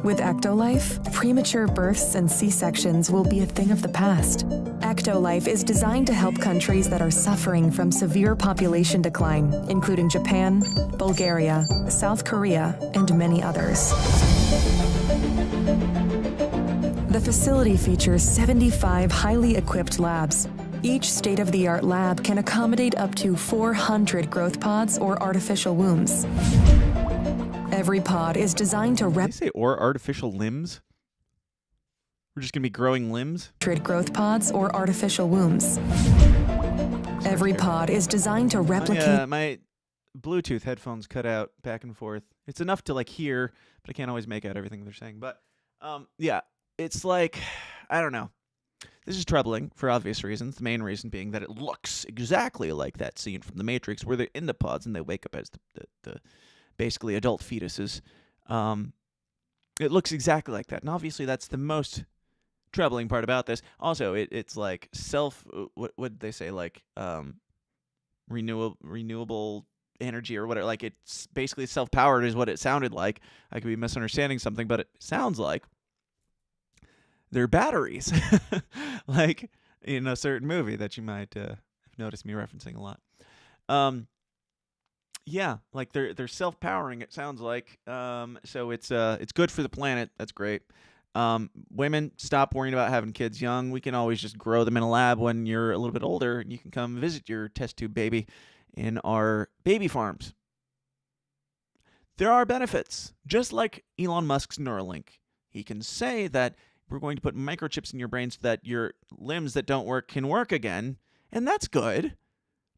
With Ectolife, premature births and C-sections will be a thing of the past. Ectolife is designed to help countries that are suffering from severe population decline, including Japan, Bulgaria, South Korea, and many others. The facility features 75 highly equipped labs. Each state-of-the-art lab can accommodate up to 400 growth pods or artificial wombs. Every pod is designed to Did they say or artificial limbs? We're just gonna be growing limbs? growth pods or artificial wombs. Every pod is designed to replicate. My Bluetooth headphones cut out back and forth. It's enough to hear, but I can't always make out everything they're saying. But yeah, it's like, I don't know. This is troubling for obvious reasons. The main reason being that it looks exactly like that scene from The Matrix where they're in the pods and they wake up as the basically adult fetuses. It looks exactly like that. And obviously that's the most troubling part about this. Also, it's like what did they say? Renewable energy or whatever. It's basically self-powered is what it sounded like. I could be misunderstanding something, but it sounds like they're batteries. Like in a certain movie that you might have noticed me referencing a lot. Yeah, they're self-powering, it sounds like. So it's good for the planet. That's great. Women, stop worrying about having kids young. We can always just grow them in a lab when you're a little bit older, and you can come visit your test tube baby in our baby farms. There are benefits, just like Elon Musk's Neuralink. He can say that we're going to put microchips in your brain so that your limbs that don't work can work again, and that's good.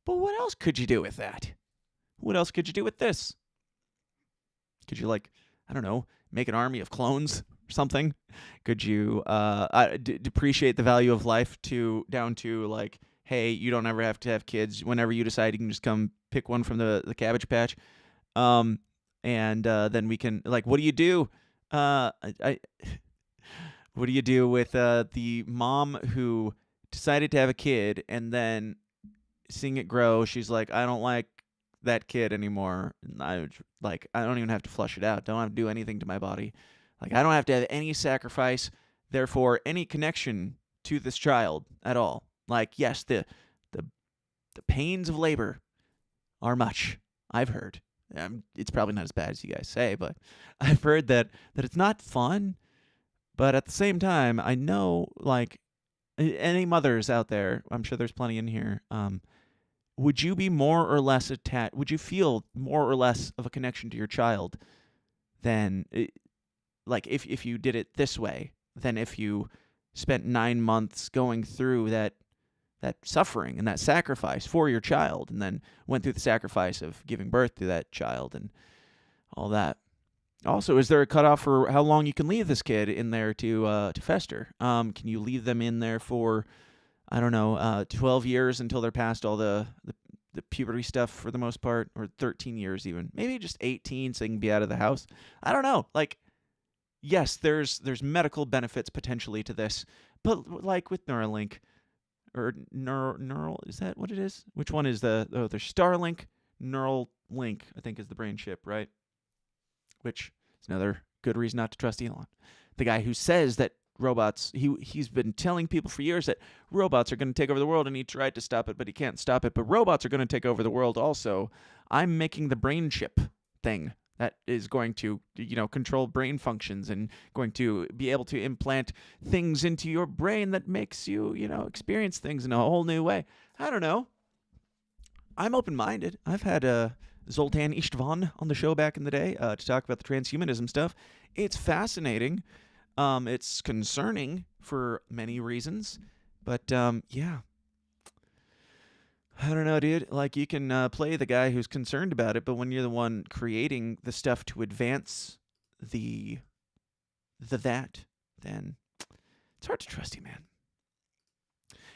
But what else could you do with that? What else could you do with this? Could you, I don't know, make an army of clones or something? Could you depreciate the value of life down to hey, you don't ever have to have kids. Whenever you decide, you can just come pick one from the Cabbage Patch. And then we can, what do you do? What do you do with the mom who decided to have a kid and then seeing it grow, she's like, I don't like that kid anymore. I don't even have to flush it out. Don't have to do anything to my body. I don't have to have any sacrifice, therefore any connection to this child at all. Yes, the pains of labor are much. I've heard. It's probably not as bad as you guys say, but I've heard that it's not fun. But at the same time, I know, any mothers out there, I'm sure there's plenty in here, would you be more or less attached? Would you feel more or less of a connection to your child than, if you did it this way, than if you spent 9 months going through that suffering and that sacrifice for your child, and then went through the sacrifice of giving birth to that child and all that? Also, is there a cutoff for how long you can leave this kid in there to fester? Can you leave them in there for, I don't know, 12 years until they're past all the puberty stuff for the most part, or 13 years even? Maybe just 18 so they can be out of the house. I don't know. Yes, there's medical benefits potentially to this, but with Neuralink, or neural, is that what it is? Which one is there's Starlink, Neuralink, I think is the brain chip, right? Which is another good reason not to trust Elon. The guy who says that robots, he's been telling people for years that robots are going to take over the world, and he tried to stop it, but he can't stop it. But robots are going to take over the world also. I'm making the brain chip thing that is going to, control brain functions and going to be able to implant things into your brain that makes you, experience things in a whole new way. I don't know. I'm open-minded. I've had Zoltan Istvan on the show back in the day to talk about the transhumanism stuff. It's fascinating. It's concerning for many reasons. But, yeah. I don't know, dude. Like, you can play the guy who's concerned about it, but when you're the one creating the stuff to advance the that, then it's hard to trust you, man.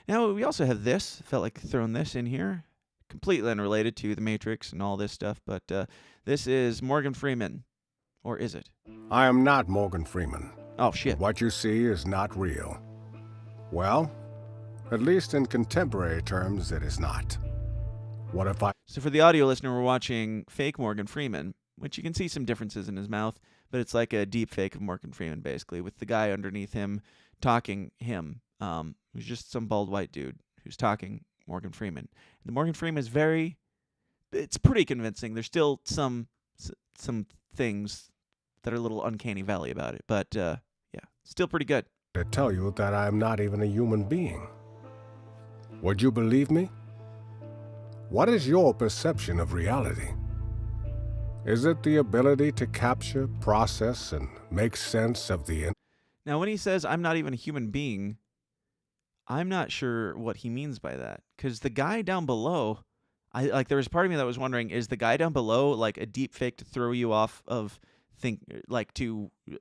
Now, we also have this. Felt like throwing this in here. Completely unrelated to the Matrix and all this stuff, but this is Morgan Freeman. Or is it? I am not Morgan Freeman. Oh, shit. What you see is not real. Well, at least in contemporary terms, it is not. What if I... So for the audio listener, we're watching fake Morgan Freeman, which you can see some differences in his mouth, but it's like a deep fake of Morgan Freeman, basically, with the guy underneath him talking him, who's just some bald white dude who's talking Morgan Freeman. And the Morgan Freeman is it's pretty convincing. There's still some things that are a little uncanny valley about it, but yeah, still pretty good. To tell you that I am not even a human being. Would you believe me? What is your perception of reality? Is it the ability to capture, process, and make sense of the... Now, when he says, I'm not even a human being, I'm not sure what he means by that. Because the guy down below, there was part of me that was wondering, is the guy down below like a deep fake to throw you off of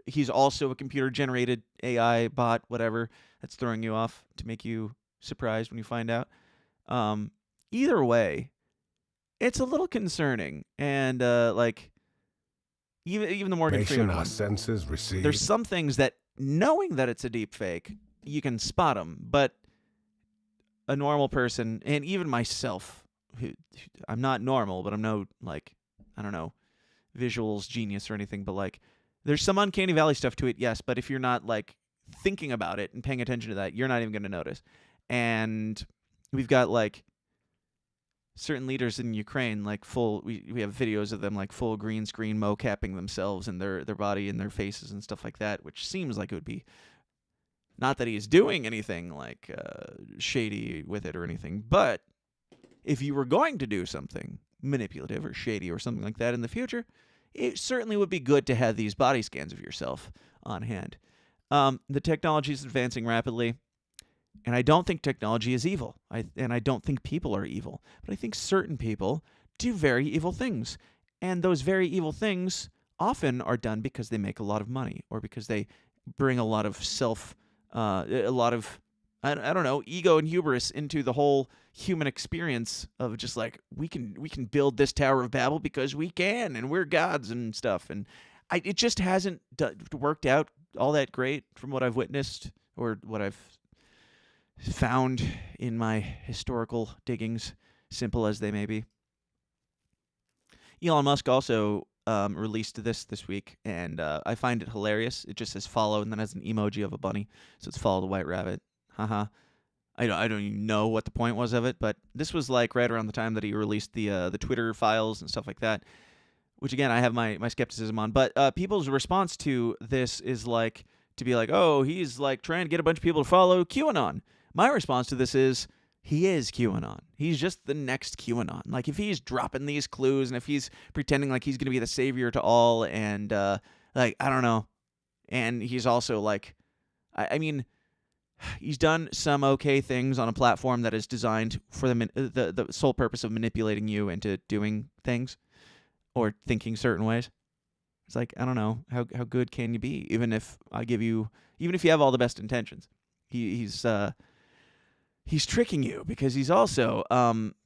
he's also a computer-generated AI bot, whatever, that's throwing you off to make you surprised when you find out. Either way, it's a little concerning, and even the Morgan Freeman one, senses receive. There's some things that, knowing that it's a deep fake, you can spot them, but a normal person, and even myself, who I'm not normal, but I'm no, I don't know, visuals genius or anything, but there's some uncanny valley stuff to it, yes, but if you're not thinking about it and paying attention to that, you're not even going to notice. And we've got certain leaders in Ukraine, we have videos of them full green screen mocapping themselves and their body and their faces and stuff like that, which seems like it would be, not that he's doing anything shady with it or anything, but if you were going to do something manipulative or shady or something like that in the future, it certainly would be good to have these body scans of yourself on hand. The technology is advancing rapidly, and I don't think technology is evil. And I don't think people are evil. But I think certain people do very evil things. And those very evil things often are done because they make a lot of money, or because they bring a lot of I don't know, ego and hubris into the whole human experience of just we can build this Tower of Babel because we can, and we're gods and stuff. And it just hasn't worked out all that great from what I've witnessed or what I've found in my historical diggings, simple as they may be. Elon Musk also released this week, and I find it hilarious. It just says follow and then has an emoji of a bunny, so it's follow the white rabbit. Haha. I don't even know what the point was of it, but this was right around the time that he released the Twitter files and stuff like that, which again I have my skepticism on. But people's response to this is to be oh, he's trying to get a bunch of people to follow QAnon. My response to this is, he is QAnon. He's just the next QAnon. If he's dropping these clues and if he's pretending he's going to be the savior to all, and I don't know, and he's also I mean, he's done some okay things on a platform that is designed for the sole purpose of manipulating you into doing things or thinking certain ways. It's I don't know, how good can you be? Even if you have all the best intentions, he's tricking you, because he's also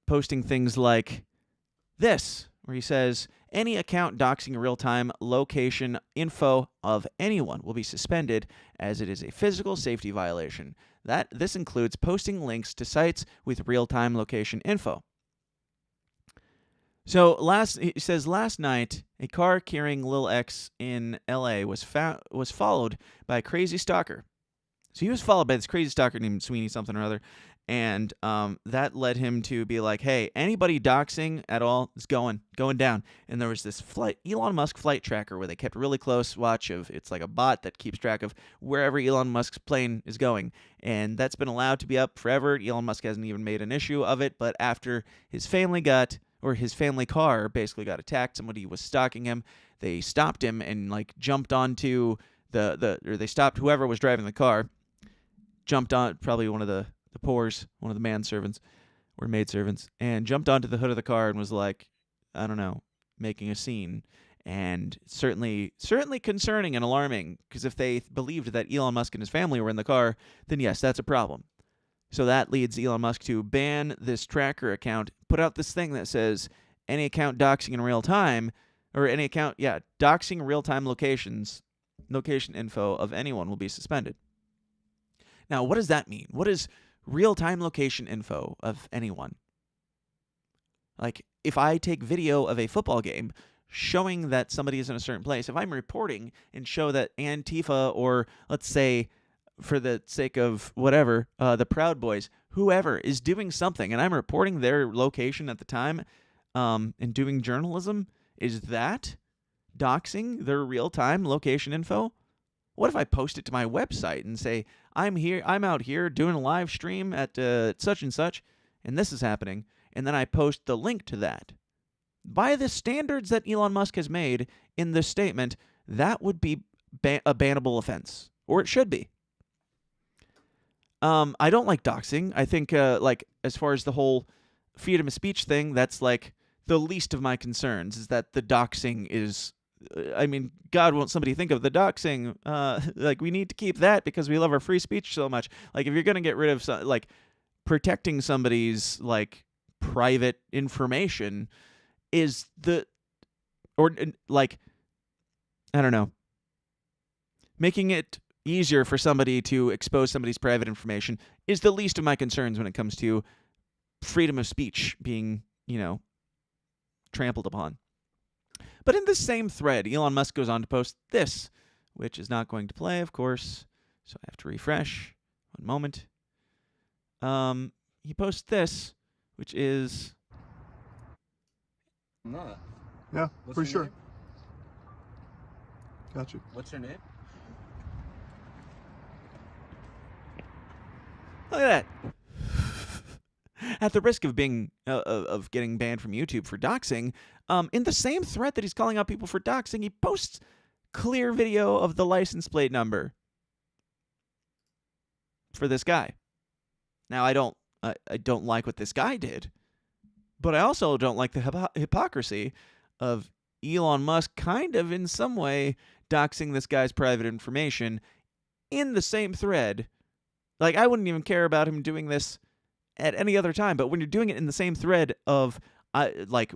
posting things like this, where he says, any account doxing real-time location info of anyone will be suspended, as it is a physical safety violation. This includes posting links to sites with real-time location info. So he says last night, a car carrying Lil X in L.A. was followed by a crazy stalker. So he was followed by this crazy stalker named Sweeney something or other, and that led him to be hey, anybody doxing at all is going down. And there was this Elon Musk flight tracker where they kept really close watch of, it's like a bot that keeps track of wherever Elon Musk's plane is going. And that's been allowed to be up forever. Elon Musk hasn't even made an issue of it, but after his family car basically got attacked, somebody was stalking him, they stopped him and jumped onto or they stopped whoever was driving the car, jumped on, probably one of the pores, one of the manservants, or maidservants, and jumped onto the hood of the car and was like, I don't know, making a scene. And certainly concerning and alarming, because if they believed that Elon Musk and his family were in the car, then yes, that's a problem. So that leads Elon Musk to ban this tracker account, put out this thing that says any account doxing in real time, or any account, doxing real-time location info of anyone will be suspended. Now, what does that mean? What is real-time location info of anyone? Like, if I take video of a football game showing that somebody is in a certain place, if I'm reporting and show that Antifa, or let's say, for the sake of whatever, the Proud Boys, whoever is doing something, and I'm reporting their location at the time and doing journalism, is that doxing their real-time location info? What if I post it to my website and say, I'm out here doing a live stream at such and such, and this is happening, and then I post the link to that? By the standards that Elon Musk has made in this statement, that would be a bannable offense, or it should be. I don't like doxing. I think, as far as the whole freedom of speech thing, that's like the least of my concerns, is that the doxing is, God won't somebody think of the doxing. We need to keep that because we love our free speech so much. Like, if you're going to get rid of, protecting somebody's, private information is I don't know, making it easier for somebody to expose somebody's private information is the least of my concerns when it comes to freedom of speech being, trampled upon. But in the same thread, Elon Musk goes on to post this, which is not going to play, of course, so I have to refresh. One moment. He posts this, which is... I'm not. Yeah, What's pretty your sure. name? Got you. What's your name? Look at that. At the risk of being of getting banned from YouTube for doxing, in the same thread that he's calling out people for doxing, he posts clear video of the license plate number for this guy. Now, I don't like what this guy did, but I also don't like the hypocrisy of Elon Musk kind of in some way doxing this guy's private information in the same thread. Like, I wouldn't even care about him doing this at any other time, but when you're doing it in the same thread of,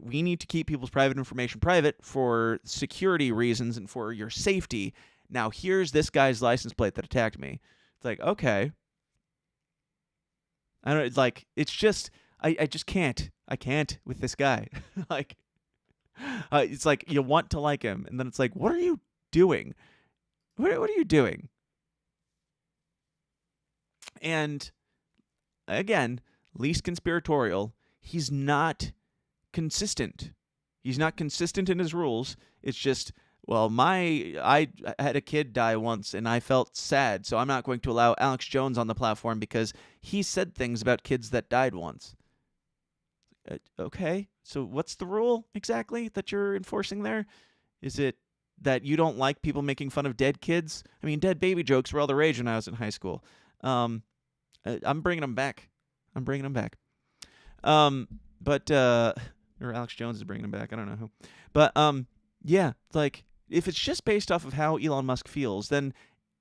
we need to keep people's private information private for security reasons and for your safety. Now, here's this guy's license plate that attacked me. It's like, okay. I don't, it's just, I just can't. I can't with this guy. It's like you want to like him, and then it's like, what are you doing? What are you doing? And again, least conspiratorial, he's not consistent. He's not consistent in his rules. It's just, well, I had a kid die once and I felt sad, so I'm not going to allow Alex Jones on the platform because he said things about kids that died once. Okay, so what's the rule exactly that you're enforcing there? Is it that you don't like people making fun of dead kids? I mean, dead baby jokes were all the rage when I was in high school. I'm bringing them back. Or Alex Jones is bringing them back. I don't know who. But, yeah, if it's just based off of how Elon Musk feels, then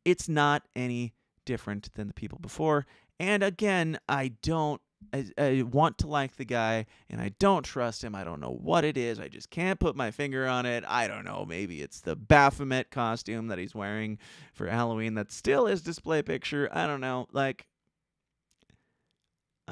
it's not any different than the people before. And again, I want to like the guy, and I don't trust him. I don't know what it is. I just can't put my finger on it. I don't know. Maybe it's the Baphomet costume that he's wearing for Halloween that still is display picture. I don't know. I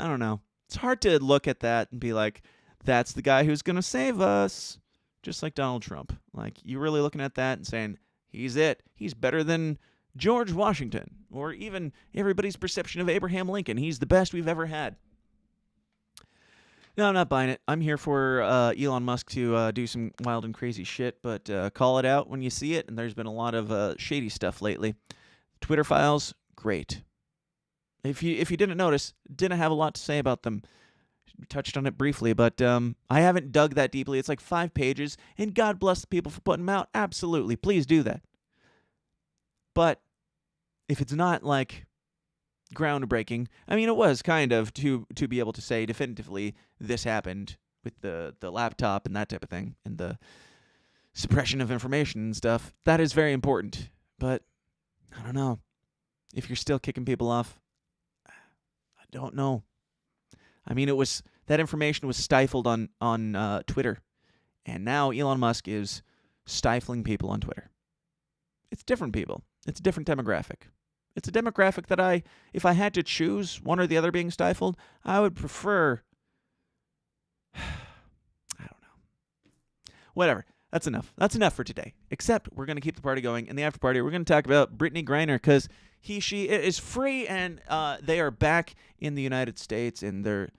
don't know. It's hard to look at that and be like, that's the guy who's going to save us. Just like Donald Trump. You're really looking at that and saying, he's it. He's better than George Washington. Or even everybody's perception of Abraham Lincoln. He's the best we've ever had. No, I'm not buying it. I'm here for Elon Musk to do some wild and crazy shit, but call it out when you see it, and there's been a lot of shady stuff lately. Twitter files, great. If you didn't notice, didn't have a lot to say about them. We touched on it briefly, but I haven't dug that deeply. It's like 5 pages, and God bless the people for putting them out. Absolutely, please do that. But if it's not groundbreaking. I mean, it was kind of to be able to say definitively this happened with the laptop and that type of thing and the suppression of information and stuff. That is very important. But I don't know. If you're still kicking people off, I don't know. I mean, that information was stifled on Twitter, and now Elon Musk is stifling people on Twitter. It's different people. It's a different demographic. It's a demographic that if I had to choose one or the other being stifled, I would prefer. I don't know. Whatever. That's enough. That's enough for today. Except we're going to keep the party going. In the after party, we're going to talk about Brittany Griner because she is free and they are back in the United States and they're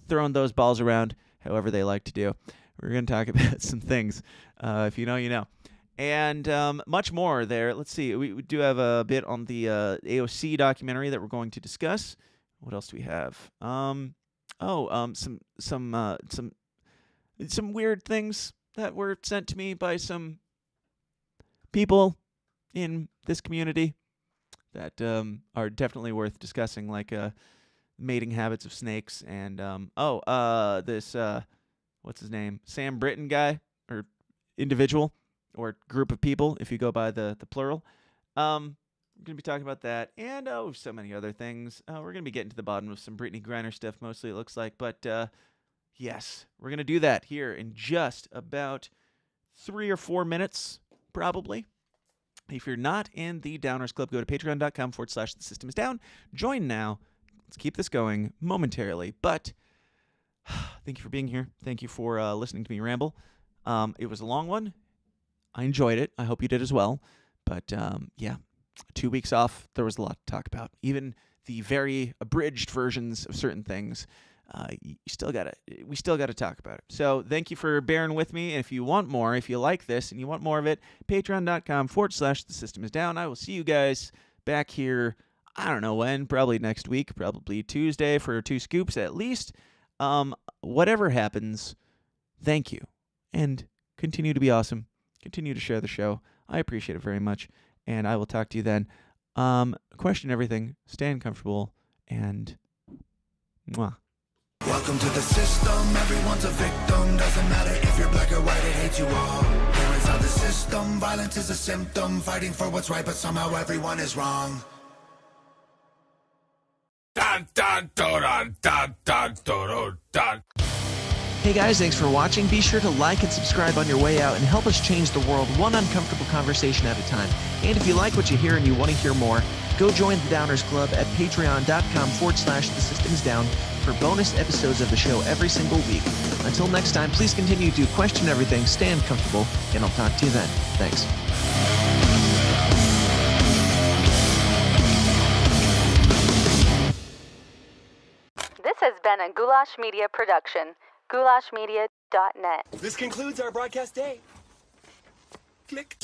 throwing those balls around however they like to do. We're going to talk about some things. If you know, you know. And much more there. Let's see. We do have a bit on the AOC documentary that we're going to discuss. What else do we have? Some weird things that were sent to me by some people in this community that are definitely worth discussing, like mating habits of snakes and this what's his name? Sam Britton guy or individual or group of people if you go by the plural. We're going to be talking about that and so many other things. We're going to be getting to the bottom of some Brittany Griner stuff mostly, it looks like, but yes, we're going to do that here in just about 3 or 4 minutes, probably. If you're not in the Downers Club, go to patreon.com/thesystemsdown. Join now. Let's keep this going momentarily. But thank you for being here. Thank you for listening to me ramble. It was a long one. I enjoyed it. I hope you did as well. But yeah, 2 weeks off, there was a lot to talk about. Even the very abridged versions of certain things. We still gotta talk about it. So thank you for bearing with me. And if you want more, if you like this and you want more of it, patreon.com/thesystemsdown. I will see you guys back here. I don't know when, probably next week, probably Tuesday for 2 scoops at least. Whatever happens, thank you. And continue to be awesome. Continue to share the show. I appreciate it very much. And I will talk to you then. Question everything. Stay uncomfortable. And mwah. Welcome to the system, everyone's a victim. Doesn't matter if you're black or white, it hates you all. Here is how the system, violence is a symptom. Fighting for what's right, but somehow everyone is wrong. Dun, dun, dun, dun, dun, dun, dun. Hey guys, thanks for watching. Be sure to like and subscribe on your way out and help us change the world one uncomfortable conversation at a time. And if you like what you hear and you want to hear more, go join the Downers Club at patreon.com/thesystemsdown for bonus episodes of the show every single week. Until next time, please continue to question everything, stay uncomfortable, and I'll talk to you then. Thanks. This has been a Goulash Media production. GoulashMedia.net. This concludes our broadcast day. Click.